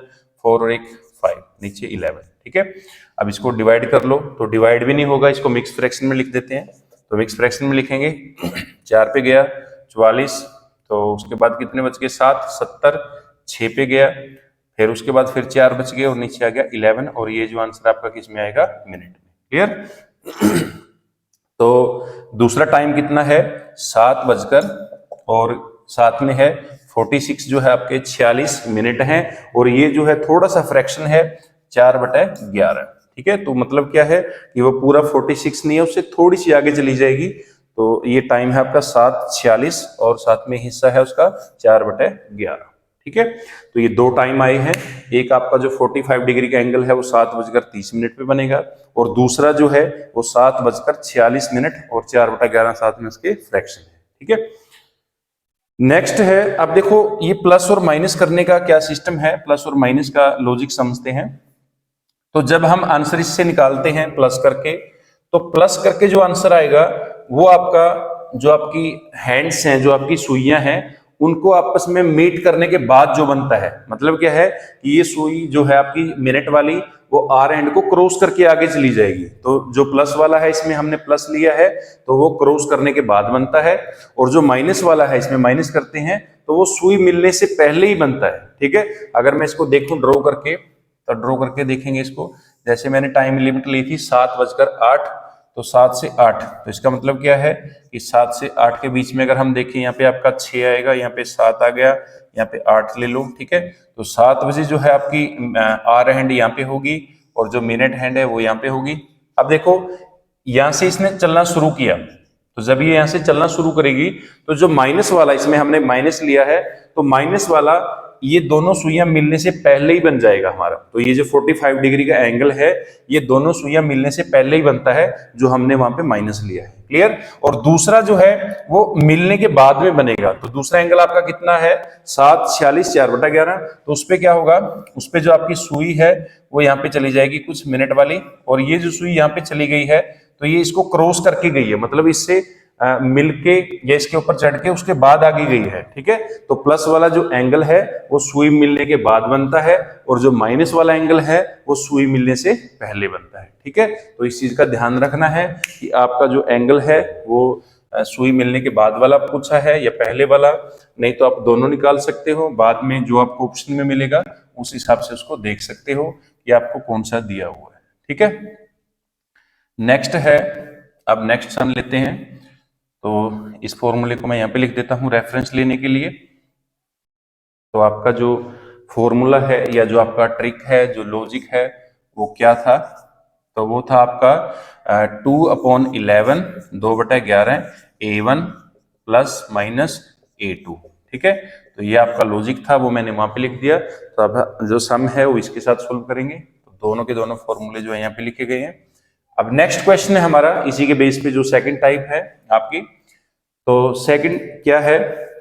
4 और 1 5, नीचे 11। ठीक है, अब इसको डिवाइड कर लो, तो डिवाइड भी नहीं होगा, इसको मिक्स फ्रैक्शन में लिख देते हैं। तो मिक्स फ्रैक्शन में लिखेंगे, 4 पे गया 44, तो उसके बाद कितने बच गए 7, 70, 6 पे गया, फिर उसके बाद फिर 4 बच गए और नीचे आ गया 11, और ये जो आंसर आपका किस में आएगा, मिनट में। क्लियर। तो दूसरा टाइम कितना है, 7:07 में है 46, जो है आपके 46 मिनट हैं, और ये जो है थोड़ा सा फ्रैक्शन है 4/11। ठीक है, तो मतलब क्या है कि वो पूरा 46 नहीं है, उससे थोड़ी सी आगे चली जाएगी। तो ये टाइम है आपका 7:46 और साथ में हिस्सा है उसका 4/11। ठीक है, तो ये दो टाइम आए हैं, एक आपका जो 45 डिग्री का एंगल है वो 7:30 पे बनेगा, और दूसरा जो है वो 7:46 और 4/11 साथ में उसके फ्रैक्शन है। ठीक है, नेक्स्ट है, अब देखो ये प्लस और माइनस करने का क्या सिस्टम है, प्लस और माइनस का लॉजिक समझते हैं। तो जब हम आंसर इससे निकालते हैं प्लस करके, तो प्लस करके जो आंसर आएगा वो आपका, जो आपकी हैंड्स हैं, जो आपकी सुइयां हैं, उनको आपस में मीट करने के बाद जो बनता है, मतलब क्या है कि ये सुई जो है आपकी मिनट वाली, वो आर एंड को क्रॉस करके आगे चली जाएगी। तो जो प्लस वाला है इसमें हमने प्लस लिया है, तो वो क्रॉस करने के बाद बनता है, और जो माइनस वाला है इसमें माइनस करते हैं, तो वो सुई मिलने से पहले ही बनता है। ठीक है, अगर मैं इसको देखूं ड्रॉ करके, तो ड्रॉ करके देखेंगे इसको, जैसे मैंने टाइम लिमिट ली थी 7:08, तो 7 से 8, तो इसका मतलब क्या है कि 7 से 8 के बीच में अगर हम देखें, यहाँ पे आपका 6 आएगा, यहाँ पे 7 आ गया, यहाँ पे 8 ले लो। ठीक है, तो 7 बजे जो है आपकी आर हैंड यहाँ पे होगी, और जो मिनट हैंड है वो यहाँ पे होगी। अब देखो यहाँ से इसने चलना शुरू किया, तो जब ये यहाँ से चलना शुरू करेगी, तो जो माइनस वाला, इसमें हमने माइनस लिया है, तो माइनस वाला ये दोनों सुइयां मिलने से पहले ही बन जाएगा हमारा। तो ये जो 45 डिग्री का एंगल है, ये दोनों सुइयां मिलने से पहले ही बनता है, जो हमने वहां पे माइनस लिया है। क्लियर। और दूसरा जो है वो मिलने के बाद में बनेगा, तो दूसरा एंगल आपका कितना है 7:46, 4/11, तो उस पे क्या होगा, उस पे जो आपकी सुई है वो यहाँ पे चली जाएगी कुछ मिनट वाली, और ये जो सुई यहाँ पे चली गई है, तो ये इसको क्रॉस करके गई है, मतलब इससे मिलके या इसके ऊपर चढ़ के उसके बाद आगे गई है। ठीक है, तो प्लस वाला जो एंगल है वो सुई मिलने के बाद बनता है, और जो माइनस वाला एंगल है वो सुई मिलने से पहले बनता है। ठीक है, तो इस चीज का ध्यान रखना है कि आपका जो एंगल है वो सुई मिलने के बाद वाला पूछा है या पहले वाला, नहीं तो आप दोनों निकाल सकते हो, बाद में जो आपको ऑप्शन में मिलेगा उस हिसाब से उसको देख सकते हो कि आपको कौन सा दिया हुआ है। ठीक है, नेक्स्ट है, अब नेक्स्ट सम लेते हैं। तो इस फॉर्मूले को मैं यहाँ पे लिख देता हूँ रेफरेंस लेने के लिए। तो आपका जो फॉर्मूला है या जो आपका ट्रिक है, जो लॉजिक है, वो क्या था? तो वो था आपका 2/11 2/11 A1 प्लस माइनस A2। ठीक है, तो ये आपका लॉजिक था, वो मैंने वहां पे लिख दिया। तो अब जो सम है वो इसके साथ सोल्व करेंगे। तो दोनों के दोनों फॉर्मूले जो है यहाँ पे लिखे गए हैं। अब नेक्स्ट क्वेश्चन है हमारा इसी के बेस पे, जो सेकंड टाइप है आपकी। तो सेकंड क्या है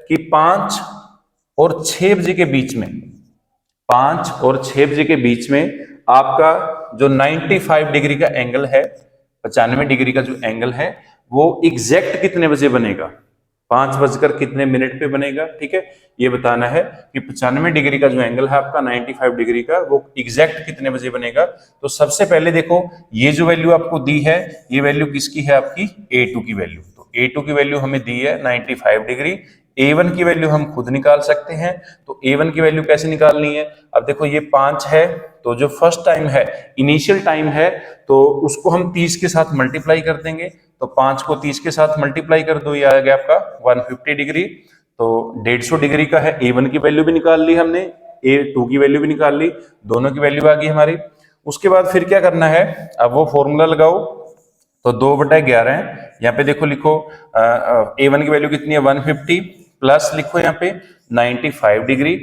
कि 5 और 6 बजे के बीच में, 5 और 6 बजे के बीच में आपका जो 95 डिग्री का एंगल है, 95 डिग्री का जो एंगल है, वो एग्जैक्ट कितने बजे बनेगा? 5 बजकर कितने मिनट पे बनेगा? ठीक है, ये बताना है कि 95 डिग्री का जो एंगल है आपका 95 डिग्री का, वो एग्जैक्ट कितने बजे बनेगा। तो सबसे पहले देखो, ये जो वैल्यू आपको दी है, ये वैल्यू किसकी है? आपकी A2 की वैल्यू। तो A2 की वैल्यू हमें दी है 95 डिग्री। A1 की वैल्यू हम खुद निकाल सकते हैं। तो A1 की वैल्यू कैसे निकालनी है? अब देखो, ये 5 है, तो जो फर्स्ट टाइम है, इनिशियल टाइम है, तो उसको हम 30 के साथ मल्टीप्लाई कर देंगे। तो 5 को 30 के साथ मल्टीप्लाई कर दो, ये आ गया आपका 150 डिग्री। तो 150 डिग्री का है। A1 की वैल्यू भी निकाल ली हमने, A2 की वैल्यू भी निकाल ली, दोनों की वैल्यू आ गई हमारी। उसके बाद फिर क्या करना है? अब वो फॉर्मूला लगाओ। तो 2/11 यहाँ पे देखो, लिखो A1 की वैल्यू कितनी है? 150 प्लस लिखो यहाँ पे 95 डिग्री।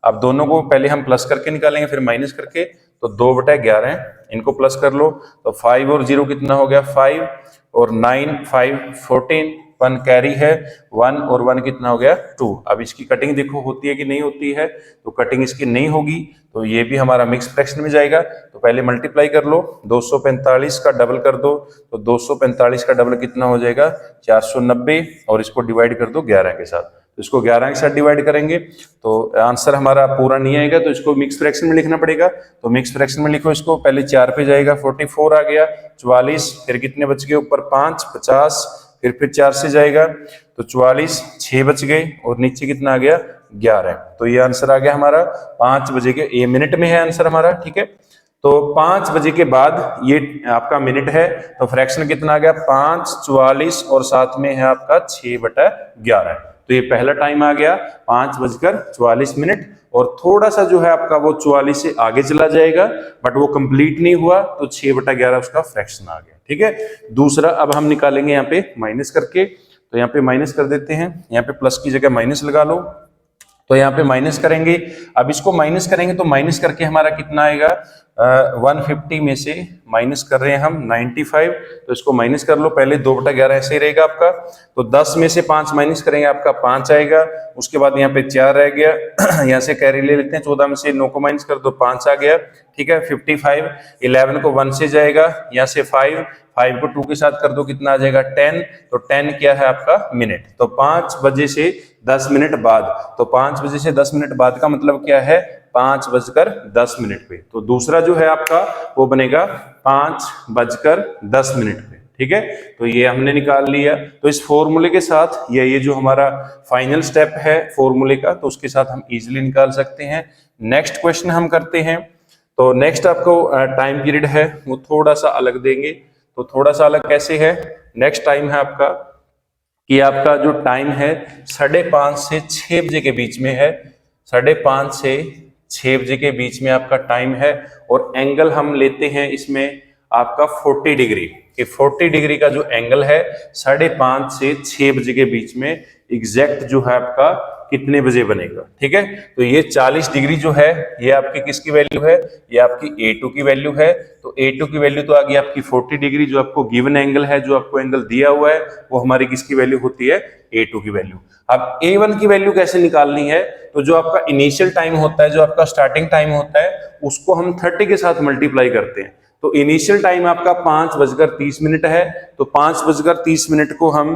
अब दोनों को पहले हम प्लस करके निकालेंगे, फिर माइनस करके। तो 2/11 इनको प्लस कर लो। तो 5 और 0 कितना हो गया? 5 और 9 5 14, 1 कैरी है, 1 और 1 कितना हो गया? 2। अब इसकी कटिंग देखो होती है कि नहीं होती है। तो कटिंग इसकी नहीं होगी, तो ये भी हमारा मिक्स फ्रैक्शन में जाएगा। तो पहले मल्टीप्लाई कर लो, 245 का डबल कर दो। तो 245 का डबल कितना हो जाएगा? 490, और इसको डिवाइड कर दो 11 के साथ। तो इसको 11 के साथ डिवाइड करेंगे तो आंसर हमारा पूरा नहीं आएगा, तो इसको मिक्स फ्रैक्शन में लिखना पड़ेगा। तो मिक्स फ्रैक्शन में लिखो इसको, पहले 4 पे जाएगा, 44 आ गया, 44, फिर कितने बच गए ऊपर? 5, 50, फिर 4 से जाएगा तो 44, 6 बच गए, और नीचे कितना आ गया? 11। तो ये आंसर आ गया हमारा 5 बजे के, ये मिनट में है आंसर हमारा। ठीक है, तो 5 बजे के बाद ये आपका मिनट है, तो फ्रैक्शन कितना आ गया? 5, 44, और साथ में है आपका 6/11। तो ये पहला टाइम आ गया 5:44। और थोड़ा सा जो है आपका वो 44 से आगे चला जाएगा, बट वो कंप्लीट नहीं हुआ, तो 6/11 उसका फ्रैक्शन आ गया। ठीक है, दूसरा अब हम निकालेंगे यहाँ पे माइनस करके। तो यहाँ पे माइनस कर देते हैं, यहाँ पे प्लस की जगह माइनस लगा लो। तो यहाँ पे माइनस करेंगे। अब इसको माइनस करेंगे तो माइनस करके हमारा कितना आएगा? 150 में से माइनस कर रहे हैं हम 95, तो इसको माइनस कर लो पहले। 2/11 ऐसे ही रहेगा आपका। तो 10 में से 5 माइनस करेंगे, आपका 5 आएगा। उसके बाद यहाँ पे 4 रह गया, यहाँ से कैरी ले लेते हैं, 14 में से 9 को माइनस कर दो, 5 आ गया। ठीक है, 55, 11 को 1 से जाएगा, यहाँ से 5 को 2 के साथ कर दो, कितना आ जाएगा? 10। तो 10 क्या है आपका? मिनट। तो 5 बजे से 10 मिनट बाद, तो 5 बजे से 10 मिनट बाद का मतलब क्या है? 5:10 पे। तो दूसरा जो है आपका वो बनेगा 5:10 पे। ठीक है, तो ये हमने निकाल लिया। तो इस फॉर्मूले के साथ ये जो हमारा फाइनल स्टेप है फॉर्मूले का, तो उसके साथ हम इजीली निकाल सकते हैं। नेक्स्ट क्वेश्चन हम करते हैं। तो नेक्स्ट आपको टाइम पीरियड है वो थोड़ा सा अलग देंगे। तो थोड़ा सा अलग कैसे है? नेक्स्ट टाइम है आपका कि आपका जो टाइम है 5:30 से 6 बजे के बीच में है। 5:30 से 6 बजे के बीच में आपका टाइम है, और एंगल हम लेते हैं इसमें आपका 40 डिग्री। कि 40 डिग्री का जो एंगल है 5:30 से 6 बजे के बीच में एग्जैक्ट जो है आपका कितने बजे बनेगा। ठीक है, तो ये 40 डिग्री जो है ये आपकी किसकी वैल्यू है? ये आपकी A2 की वैल्यू है। तो A2 की वैल्यू तो आ गई आपकी 40 डिग्री, जो आपको गिवन एंगल है, जो आपको एंगल दिया हुआ है, वो हमारी किसकी वैल्यू होती है? A2 की वैल्यू। अब A1 की वैल्यू कैसे निकालनी है? तो जो आपका इनिशियल टाइम होता है, जो आपका स्टार्टिंग टाइम होता है, उसको हम 30 के साथ मल्टीप्लाई करते हैं। तो इनिशियल टाइम आपका 5:30 है, तो 5:30 को हम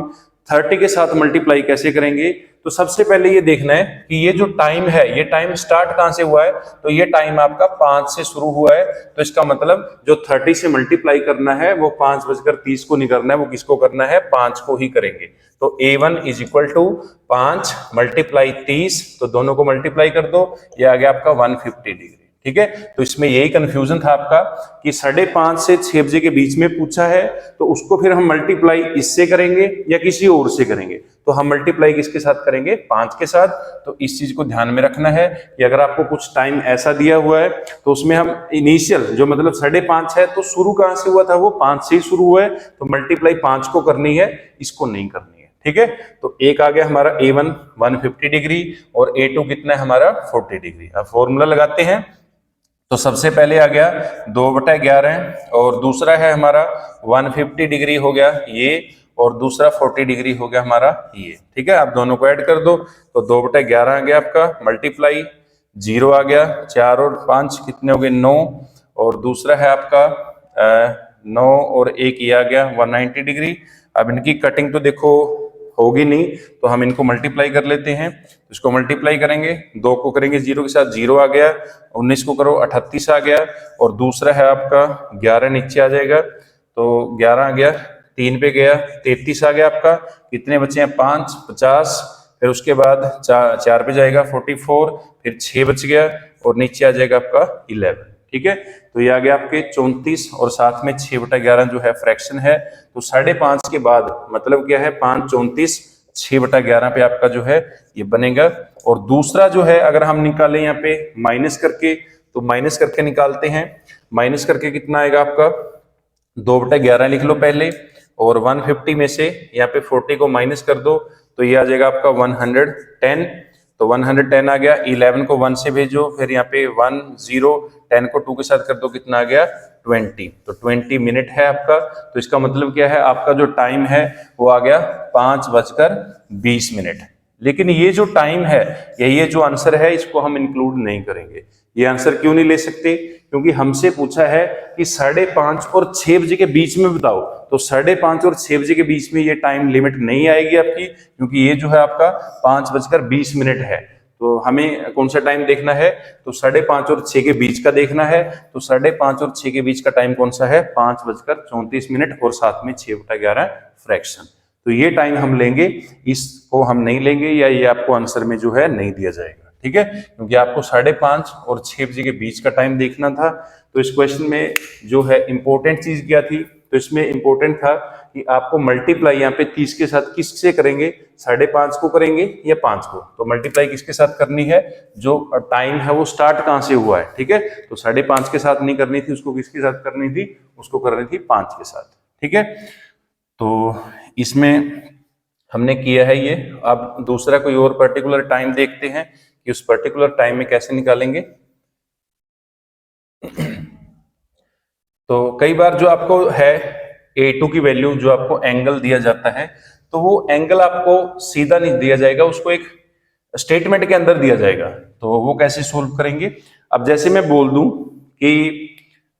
30 के साथ मल्टीप्लाई कैसे करेंगे? तो सबसे पहले ये देखना है कि ये जो टाइम है, ये टाइम स्टार्ट कहां से हुआ है? तो ये टाइम आपका 5 से शुरू हुआ है। तो इसका मतलब जो 30 से मल्टीप्लाई करना है वो 5:30 को नहीं करना है, वो किसको करना है? 5 को ही करेंगे। तो A1 इज इक्वल टू 5 × 30, तो दोनों को मल्टीप्लाई कर दो, ये आ गया आपका 150 डिग्री। ठीक है। तो इसमें यही कंफ्यूजन था आपका कि 5:30 से 6 बजे के बीच में पूछा है, तो उसको फिर हम मल्टीप्लाई इससे करेंगे या किसी और से करेंगे। तो हम मल्टीप्लाई किसके साथ करेंगे? 5 के साथ। तो इस चीज को ध्यान में रखना है कि अगर आपको कुछ टाइम ऐसा दिया हुआ है तो उसमें हम इनिशियल जो मतलब 5:30 है तो शुरू कहां से हुआ था? वो 5 से ही शुरू हुआ है, तो मल्टीप्लाई 5 को करनी है, इसको नहीं करनी है। ठीक है। तो एक आ गया हमारा A1 150 डिग्री और A2 कितना है हमारा 40 डिग्री। अब फॉर्मूला लगाते हैं। तो सबसे पहले आ गया 2/11 और दूसरा है हमारा 150 डिग्री हो गया ये, और दूसरा 40 डिग्री हो गया हमारा ये। ठीक है। आप दोनों को ऐड कर दो तो 2/11 आ गया आपका, मल्टीप्लाई 0 आ गया, 4 और 5 कितने हो गए 9, और दूसरा है आपका 9 और 1 ये आ गया 190 डिग्री। अब इनकी कटिंग तो देखो होगी नहीं, तो हम इनको मल्टीप्लाई कर लेते हैं। तो इसको मल्टीप्लाई करेंगे, 2 को करेंगे 0 के साथ 0 आ गया, 19 को करो 38 आ गया, और दूसरा है आपका 11 नीचे आ जाएगा, तो 11 आ गया, 3 पे गया 33 आ गया आपका। कितने बचे हैं? 5 50, फिर उसके बाद 4 पे जाएगा 44, फिर 6 बच गया और नीचे आ जाएगा आपका 11। ठीक है। तो ये आ गया आपके 34 और साथ में 6/11 जो है फ्रैक्शन है। तो 5:30 के बाद मतलब क्या है? 5 34 6/11 पे आपका जो है ये बनेगा। और दूसरा जो है अगर हम निकालें यहाँ पे माइनस करके, तो माइनस करके निकालते हैं। माइनस करके कितना आएगा आपका? 2/11 लिख लो पहले, और 150 में से यहाँ पे 40 को माइनस कर दो तो ये आ जाएगा आपका 110। तो 110 आ गया, 11 को 1 से भेजो, फिर यहाँ पे 1 0, 10 को 2 के साथ कर दो, कितना आ गया 20। तो 20 मिनट है आपका। तो इसका मतलब क्या है? आपका जो टाइम है वो आ गया 5:20। लेकिन ये जो टाइम है या ये जो आंसर है इसको हम इंक्लूड नहीं करेंगे। ये आंसर क्यों नहीं ले सकते? क्योंकि हमसे पूछा है कि 5:30 और 6 बजे के बीच में बताओ। तो 5:30 और 6 बजे के बीच में ये टाइम लिमिट नहीं आएगी आपकी, क्योंकि ये जो है आपका 5:20 है। तो हमें कौन सा टाइम देखना है? तो 5:30 और 6 के बीच का देखना है। तो 5:30 और 6 के बीच का टाइम कौन सा है? 5:34 और साथ में 6/11 फ्रैक्शन। तो ये टाइम हम लेंगे, इसको हम नहीं लेंगे, या ये आपको आंसर में जो है नहीं दिया जाएगा। ठीक है। क्योंकि आपको 5:30 और 6 बजे के बीच का टाइम देखना था। तो इस क्वेश्चन में जो है इंपॉर्टेंट चीज क्या थी? तो इसमें इंपॉर्टेंट था कि आपको मल्टीप्लाई यहाँ पे 30 के साथ किससे करेंगे? 5:30 को करेंगे या 5 को? तो मल्टीप्लाई किसके साथ करनी है? जो टाइम है वो स्टार्ट कहां से हुआ है। ठीक है। तो 5:30 के साथ नहीं करनी थी, उसको किसके साथ करनी थी? उसको करनी थी 5 के साथ। ठीक है। तो इसमें हमने किया है ये। अब दूसरा कोई और पर्टिकुलर टाइम देखते हैं कि उस पर्टिकुलर टाइम में कैसे निकालेंगे। तो कई बार जो आपको है A2 की वैल्यू जो आपको एंगल दिया जाता है, तो वो एंगल आपको सीधा नहीं दिया जाएगा, उसको एक स्टेटमेंट के अंदर दिया जाएगा। तो वो कैसे सोल्व करेंगे? अब जैसे मैं बोल दूं कि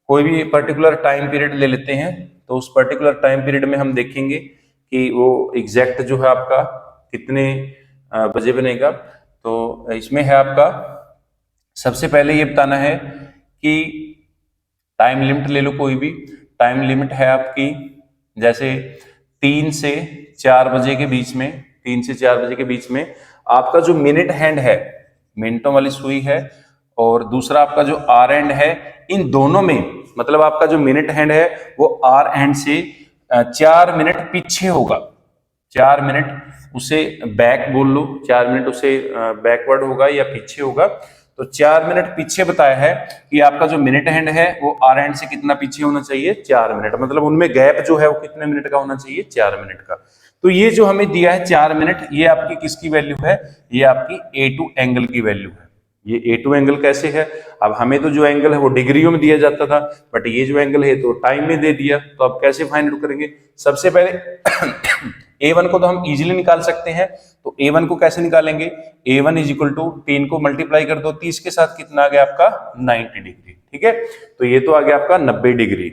कोई भी पर्टिकुलर टाइम पीरियड ले लेते हैं, तो उस पर्टिकुलर टाइम पीरियड में हम देखेंगे कि वो एग्जैक्ट जो है आपका कितने बजे बनेगा। तो इसमें है आपका सबसे पहले ये बताना है कि टाइम लिमिट ले लो कोई भी। टाइम लिमिट है आपकी जैसे 3 से 4 बजे के बीच में, 3 से 4 बजे के बीच में आपका जो मिनट हैंड है, मिनटों वाली सुई है, और दूसरा आपका जो आर एंड है, इन दोनों में मतलब आपका जो मिनट हैंड है वो आर एंड से 4 मिनट पीछे होगा। 4 मिनट उसे बैक बोल लो, 4 मिनट उसे बैकवर्ड होगा या पीछे होगा। तो 4 मिनट पीछे बताया है कि आपका जो मिनट हैंड है वो आर एंड से कितना पीछे होना चाहिए? 4 मिनट। मतलब उनमें गैप जो है वो कितने मिनट का होना चाहिए? 4 मिनट का। तो ये जो हमें दिया है 4 मिनट, ये आपकी किसकी वैल्यू है? ये आपकी A2 एंगल की वैल्यू है। ये A2 एंगल कैसे है? अब हमें तो जो एंगल है वो डिग्रियों में दिया जाता था, बट ये जो एंगल है तो टाइम में दे दिया। तो अब कैसे फाइंड आउट करेंगे? सबसे पहले A1 को तो हम इजीली निकाल सकते हैं। तो A1 को कैसे निकालेंगे? A1 इज इक्वल टू 3 को मल्टीप्लाई कर दो 30 के साथ, कितना आ गया आपका 90 डिग्री। ठीक है। तो ये तो आ गया आपका 90 डिग्री।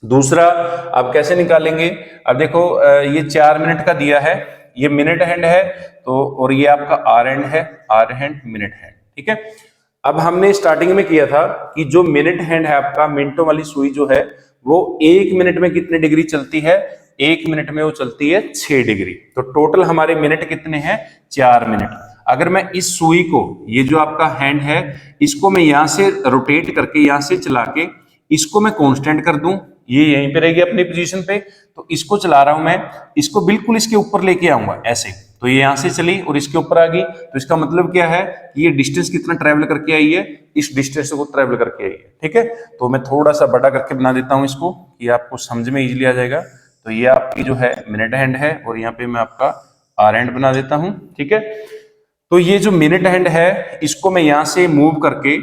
दूसरा अब कैसे निकालेंगे? अब देखो ये 4 मिनट का दिया है, ये मिनट हैंड है, तो और ये आपका आर हैंड है, आर हैंड मिनट हैंड। ठीक है। अब हमने स्टार्टिंग में किया था कि जो मिनट हैंड है आपका, मिनटों वाली सुई जो है वो 1 मिनट में कितने डिग्री चलती है? 1 मिनट में वो चलती है 6 डिग्री। तो टोटल हमारे मिनट कितने हैं? 4 मिनट। अगर मैं इस सुई को, ये जो आपका हैंड है, इसको मैं यहां से रोटेट करके, यहां से चला के इसको मैं कांस्टेंट कर दूं, ये यहीं पे रहेगी अपनी पोजीशन पे, तो इसको चला रहा हूं मैं, इसको बिल्कुल इसके ऊपर लेके आऊंगा ऐसे, तो ये यहां से चली और इसके ऊपर आ गई, तो इसका मतलब क्या है कि ये डिस्टेंस कितना ट्रेवल करके आई है, इस डिस्टेंस को ट्रेवल करके आई है। ठीक है, तो मैं थोड़ा सा बड़ा करके बना देता हूं इसको, ये आपको समझ में इजीली आ जाएगा। तो ये आपकी जो है मिनट हैंड है और यहाँ पे मैं आपका आर हैंड बना देता हूं। ठीक है, तो ये जो मिनट हैंड है इसको मैं यहां से मूव करके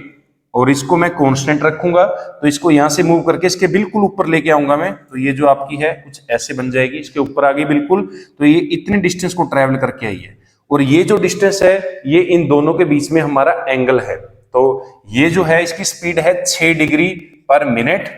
और इसको मैं कांस्टेंट रखूंगा, तो इसको यहां से मूव करके इसके बिल्कुल ऊपर लेके आऊंगा मैं, तो ये जो आपकी है कुछ ऐसे बन जाएगी, इसके ऊपर आ गई बिल्कुल। तो ये इतनी डिस्टेंस को ट्रेवल करके आई है और ये जो डिस्टेंस है ये इन दोनों के बीच में हमारा एंगल है। तो ये जो है इसकी स्पीड है 6 डिग्री पर मिनट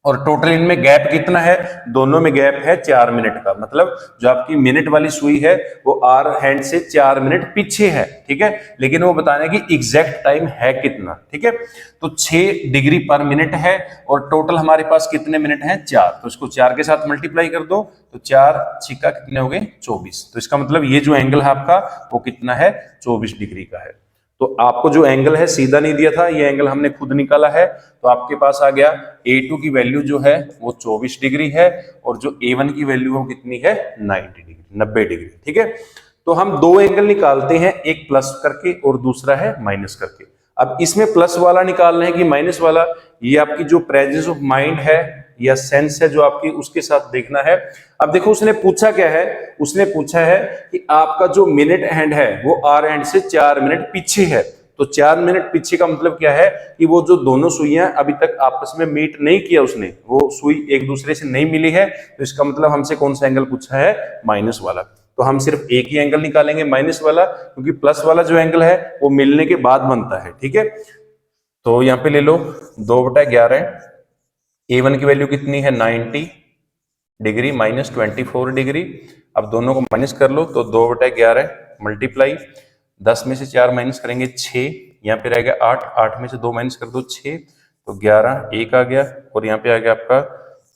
और टोटल इनमें गैप कितना है, दोनों में गैप है 4 मिनट का। मतलब जो आपकी मिनट वाली सुई है वो आर हैंड से 4 मिनट पीछे है। ठीक है, लेकिन वो बताने की एग्जैक्ट टाइम है कितना। ठीक है, तो 6 डिग्री पर मिनट है और टोटल हमारे पास कितने मिनट हैं, 4। तो इसको 4 के साथ मल्टीप्लाई कर दो, तो 4 छिक्का कितने हो गए, 24। तो इसका मतलब ये जो एंगल है आपका वो कितना है, 24 डिग्री का है। तो आपको जो एंगल है सीधा नहीं दिया था, ये एंगल हमने खुद निकाला है, तो आपके पास आ गया A2 की वैल्यू जो है वो 24 डिग्री है और जो A1 की वैल्यू वो कितनी है, 90 डिग्री। ठीक है, तो हम दो एंगल निकालते हैं, एक प्लस करके और दूसरा है माइनस करके। अब इसमें प्लस वाला निकालना है कि माइनस वाला, ये आपकी जो प्रेजेंस ऑफ माइंड है या सेंस है जो आपकी, उसके साथ देखना है। अब देखो उसने पूछा क्या है, उसने पूछा है कि आपका जो मिनट हैंड है वो आर हैंड से 4 मिनट पीछे है। तो 4 मिनट पीछे का मतलब क्या है कि वो जो दोनों सुइयां अभी तक आपस में मीट नहीं किया, उसने वो सुई एक दूसरे से नहीं मिली है, तो इसका मतलब हमसे कौन सा एंगल पूछा है, माइनस वाला। तो हम सिर्फ एक ही एंगल निकालेंगे, माइनस वाला, क्योंकि प्लस वाला जो एंगल है वो मिलने के बाद बनता है। ठीक है, तो यहाँ पे ले लो 2/11, A1 की वैल्यू कितनी है, 90 डिग्री माइनस 24 डिग्री। अब दोनों को माइनस कर लो, तो 2/11 मल्टीप्लाई 10 में से 4 माइनस करेंगे 6, यहाँ पे रहेगा 8, 8 में से 2 माइनस कर दो 6, तो 11, 1 आ गया और यहाँ पे आ गया आपका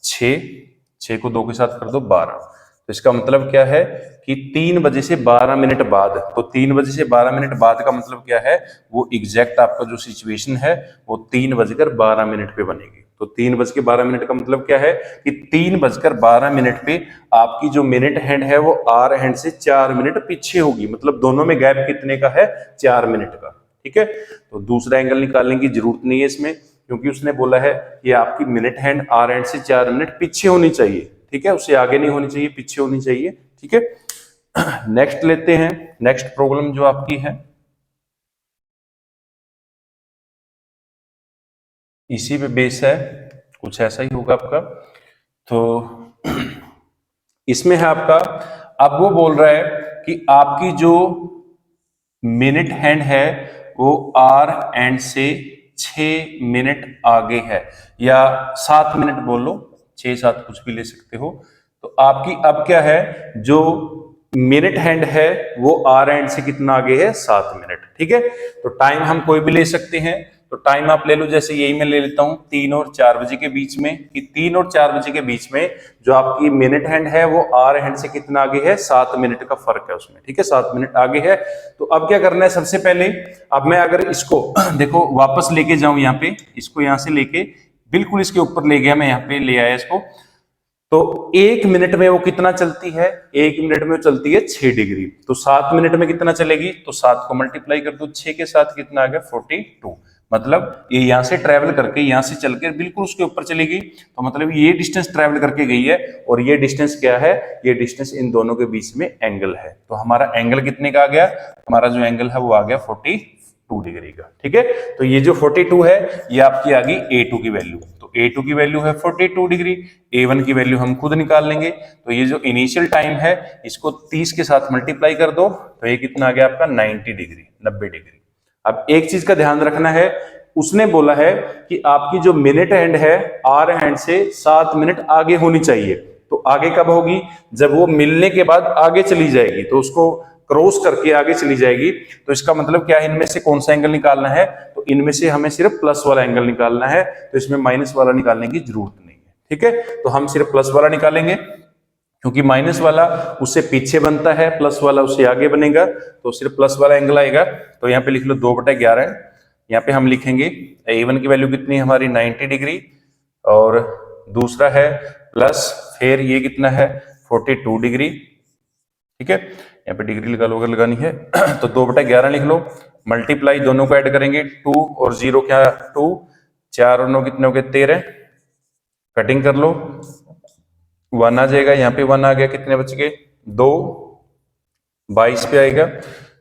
6, 6 को 2 के साथ कर दो 12। तो इसका मतलब क्या है कि 3 बजे से 12 मिनट बाद, तो 3 बजे से 12 मिनट बाद का मतलब क्या है, वो एग्जैक्ट आपका जो सिचुएशन है वो 3:12 पे बनेगी। तो 3:12 का मतलब क्या है कि 3:12 पे आपकी जो मिनट हैंड है वो आर हैंड से 4 मिनट पीछे होगी। मतलब दोनों में गैप कितने का है, 4 मिनट का। ठीक है, तो दूसरा एंगल निकालने की जरूरत नहीं है इसमें, क्योंकि उसने बोला है कि आपकी मिनट हैंड आर हैंड से 4 मिनट पीछे होनी चाहिए। ठीक है, उससे आगे नहीं होनी चाहिए, पीछे होनी चाहिए। ठीक है, नेक्स्ट लेते हैं, नेक्स्ट प्रॉब्लम जो आपकी है इसी पे बेस है, कुछ ऐसा ही होगा आपका। तो इसमें है आपका, अब वो बोल रहा है कि आपकी जो मिनट हैंड है वो आर एंड से 6 मिनट आगे है, या 7 मिनट बोल लो, 6-7 कुछ भी ले सकते हो। तो आपकी अब क्या है, जो मिनट हैंड है वो आर एंड से कितना आगे है, 7 मिनट। ठीक है, तो टाइम हम कोई भी ले सकते हैं, तो टाइम आप ले लो, जैसे यही मैं ले लेता हूं 3 और 4 बजे के बीच में, कि 3 और 4 बजे के बीच में जो आपकी मिनट हैंड है वो आर हैंड से कितना आगे है, 7 मिनट का फर्क है उसमें। ठीक है, 7 मिनट आगे है। तो अब क्या करना है, सबसे पहले अब मैं अगर इसको देखो वापस लेके जाऊं, यहाँ पे इसको यहां से लेके बिल्कुल इसके ऊपर ले गया, मैं यहाँ पे ले आया इसको, तो 1 मिनट में वो कितना चलती है, 1 मिनट में वो चलती है 6 डिग्री। तो 7 मिनट में कितना चलेगी, तो 7 को मल्टीप्लाई कर दो 6 के साथ, कितना आ गया, 42। मतलब ये यहां से ट्रेवल करके, यहां से चलकर बिल्कुल उसके ऊपर चलेगी, तो मतलब ये डिस्टेंस ट्रेवल करके गई है, और ये डिस्टेंस क्या है, ये डिस्टेंस इन दोनों के बीच में एंगल है। तो हमारा एंगल कितने का आ गया, हमारा जो एंगल है वो आ गया 42 डिग्री का। ठीक है, तो ये जो 42 है ये आपकी आ गई A2 की वैल्यू। तो A2 की वैल्यू है 42 डिग्री, A1 की वैल्यू हम खुद निकाल लेंगे। तो ये जो इनिशियल टाइम है इसको 30 के साथ मल्टीप्लाई कर दो, तो ये कितना आ गया आपका, 90 डिग्री। अब एक चीज का ध्यान रखना है, उसने बोला है कि आपकी जो मिनट हैंड है आर हैंड से 7 मिनट आगे होनी चाहिए। तो आगे कब होगी, जब वो मिलने के बाद आगे चली जाएगी, तो उसको क्रॉस करके आगे चली जाएगी। तो इसका मतलब क्या है, इनमें से कौन सा एंगल निकालना है, तो इनमें से हमें सिर्फ प्लस वाला एंगल निकालना है, तो इसमें माइनस वाला निकालने की जरूरत नहीं है। ठीक है, तो हम सिर्फ प्लस वाला निकालेंगे, क्योंकि माइनस वाला उससे पीछे बनता है, प्लस वाला उससे आगे बनेगा, तो सिर्फ प्लस वाला एंगल आएगा। तो यहाँ पे लिख लो 2/11। यहाँ पे हम लिखेंगे A1 की वैल्यू कितनी है हमारी 90 डिग्री, और दूसरा है प्लस, फिर ये कितना है 42 डिग्री। ठीक है, यहाँ पे डिग्री लगा लो अगर लगानी है तो 2/11 लिख लो, मल्टीप्लाई दोनों को ऐड करेंगे 2 और 0 क्या 2, 4 और 9 कितने हो गए 13, कटिंग कर लो 1 आ जाएगा, यहाँ पे 1 आ गया, कितने बच गए 2, 22 पे आएगा,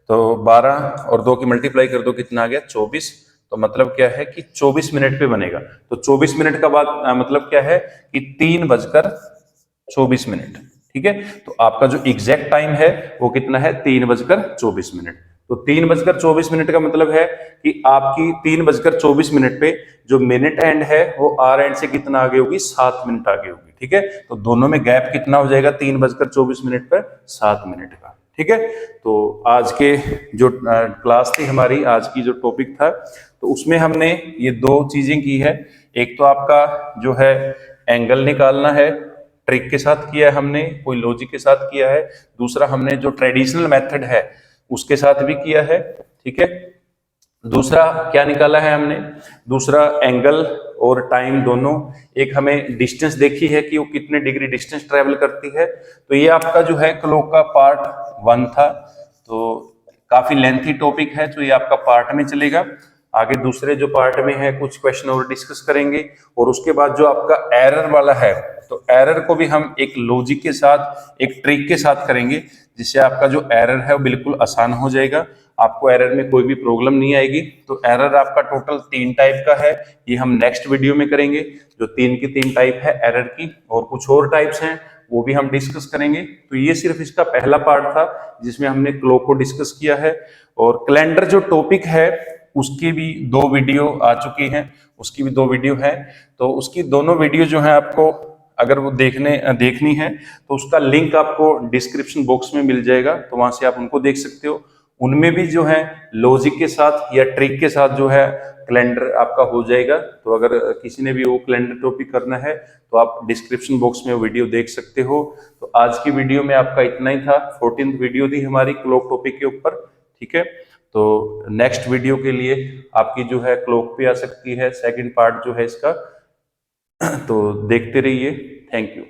तो 12 और 2 की मल्टीप्लाई कर दो कितना आ गया 24। तो मतलब क्या है कि 24 मिनट पे बनेगा। तो 24 मिनट का बाद मतलब क्या है कि 3:24। ठीक है, तो आपका जो एग्जैक्ट टाइम है वो कितना है 3:24। तो 3:24 का मतलब है कि आपकी 3:24 पे जो मिनट एंड है वो आर एंड से कितना आगे होगी 7 मिनट आगे होगी। ठीक है, तो दोनों में गैप कितना हो जाएगा 3:24 पर 7 मिनट का। ठीक है, तो आज के जो क्लास थी हमारी, आज की जो टॉपिक था, तो उसमें हमने ये 2 चीजें की है। एक तो आपका जो है एंगल निकालना है, ट्रिक के साथ किया है हमने, कोई लॉजिक के साथ किया है। दूसरा हमने जो ट्रेडिशनल मेथड है उसके साथ भी किया है। ठीक है, दूसरा क्या निकाला है हमने, दूसरा एंगल और टाइम दोनों, एक हमें डिस्टेंस देखी है कि वो कितने डिग्री डिस्टेंस ट्रेवल करती है। तो ये आपका जो है क्लॉक का पार्ट 1 था, तो काफी लेंथी टॉपिक है, तो ये आपका पार्ट में चलेगा। आगे दूसरे जो पार्ट में है कुछ क्वेश्चन और डिस्कस करेंगे, और उसके बाद जो आपका एरर वाला है, तो एरर को भी हम एक लॉजिक के साथ, एक ट्रिक के साथ करेंगे, जिससे आपका जो एरर है वो बिल्कुल आसान हो जाएगा, आपको एरर में कोई भी प्रॉब्लम नहीं आएगी। तो एरर आपका टोटल 3 टाइप का है, ये हम नेक्स्ट वीडियो में करेंगे, जो 3 की 3 टाइप है एरर की, और कुछ और टाइप्स हैं वो भी हम डिस्कस करेंगे। तो ये सिर्फ इसका पहला पार्ट था जिसमें हमने क्लॉक को डिस्कस किया है। और कैलेंडर जो टॉपिक है उसकी भी 2 वीडियो आ चुकी हैं, उसकी भी 2 वीडियो है, तो उसकी दोनों वीडियो जो है आपको अगर वो देखनी है तो उसका लिंक आपको डिस्क्रिप्शन बॉक्स में मिल जाएगा, तो वहां से आप उनको देख सकते हो। उनमें भी जो है लॉजिक के साथ या ट्रिक के साथ जो है कैलेंडर आपका हो जाएगा। तो अगर किसी ने भी वो कैलेंडर टॉपिक करना है तो आप डिस्क्रिप्शन बॉक्स में वीडियो देख सकते हो। तो आज की वीडियो में आपका इतना ही था, 14th वीडियो थी हमारी क्लॉक टॉपिक के ऊपर। ठीक है, तो नेक्स्ट वीडियो के लिए आपकी जो है क्लॉक पे आ सकती है सेकंड पार्ट जो है इसका, तो देखते रहिए। Thank you.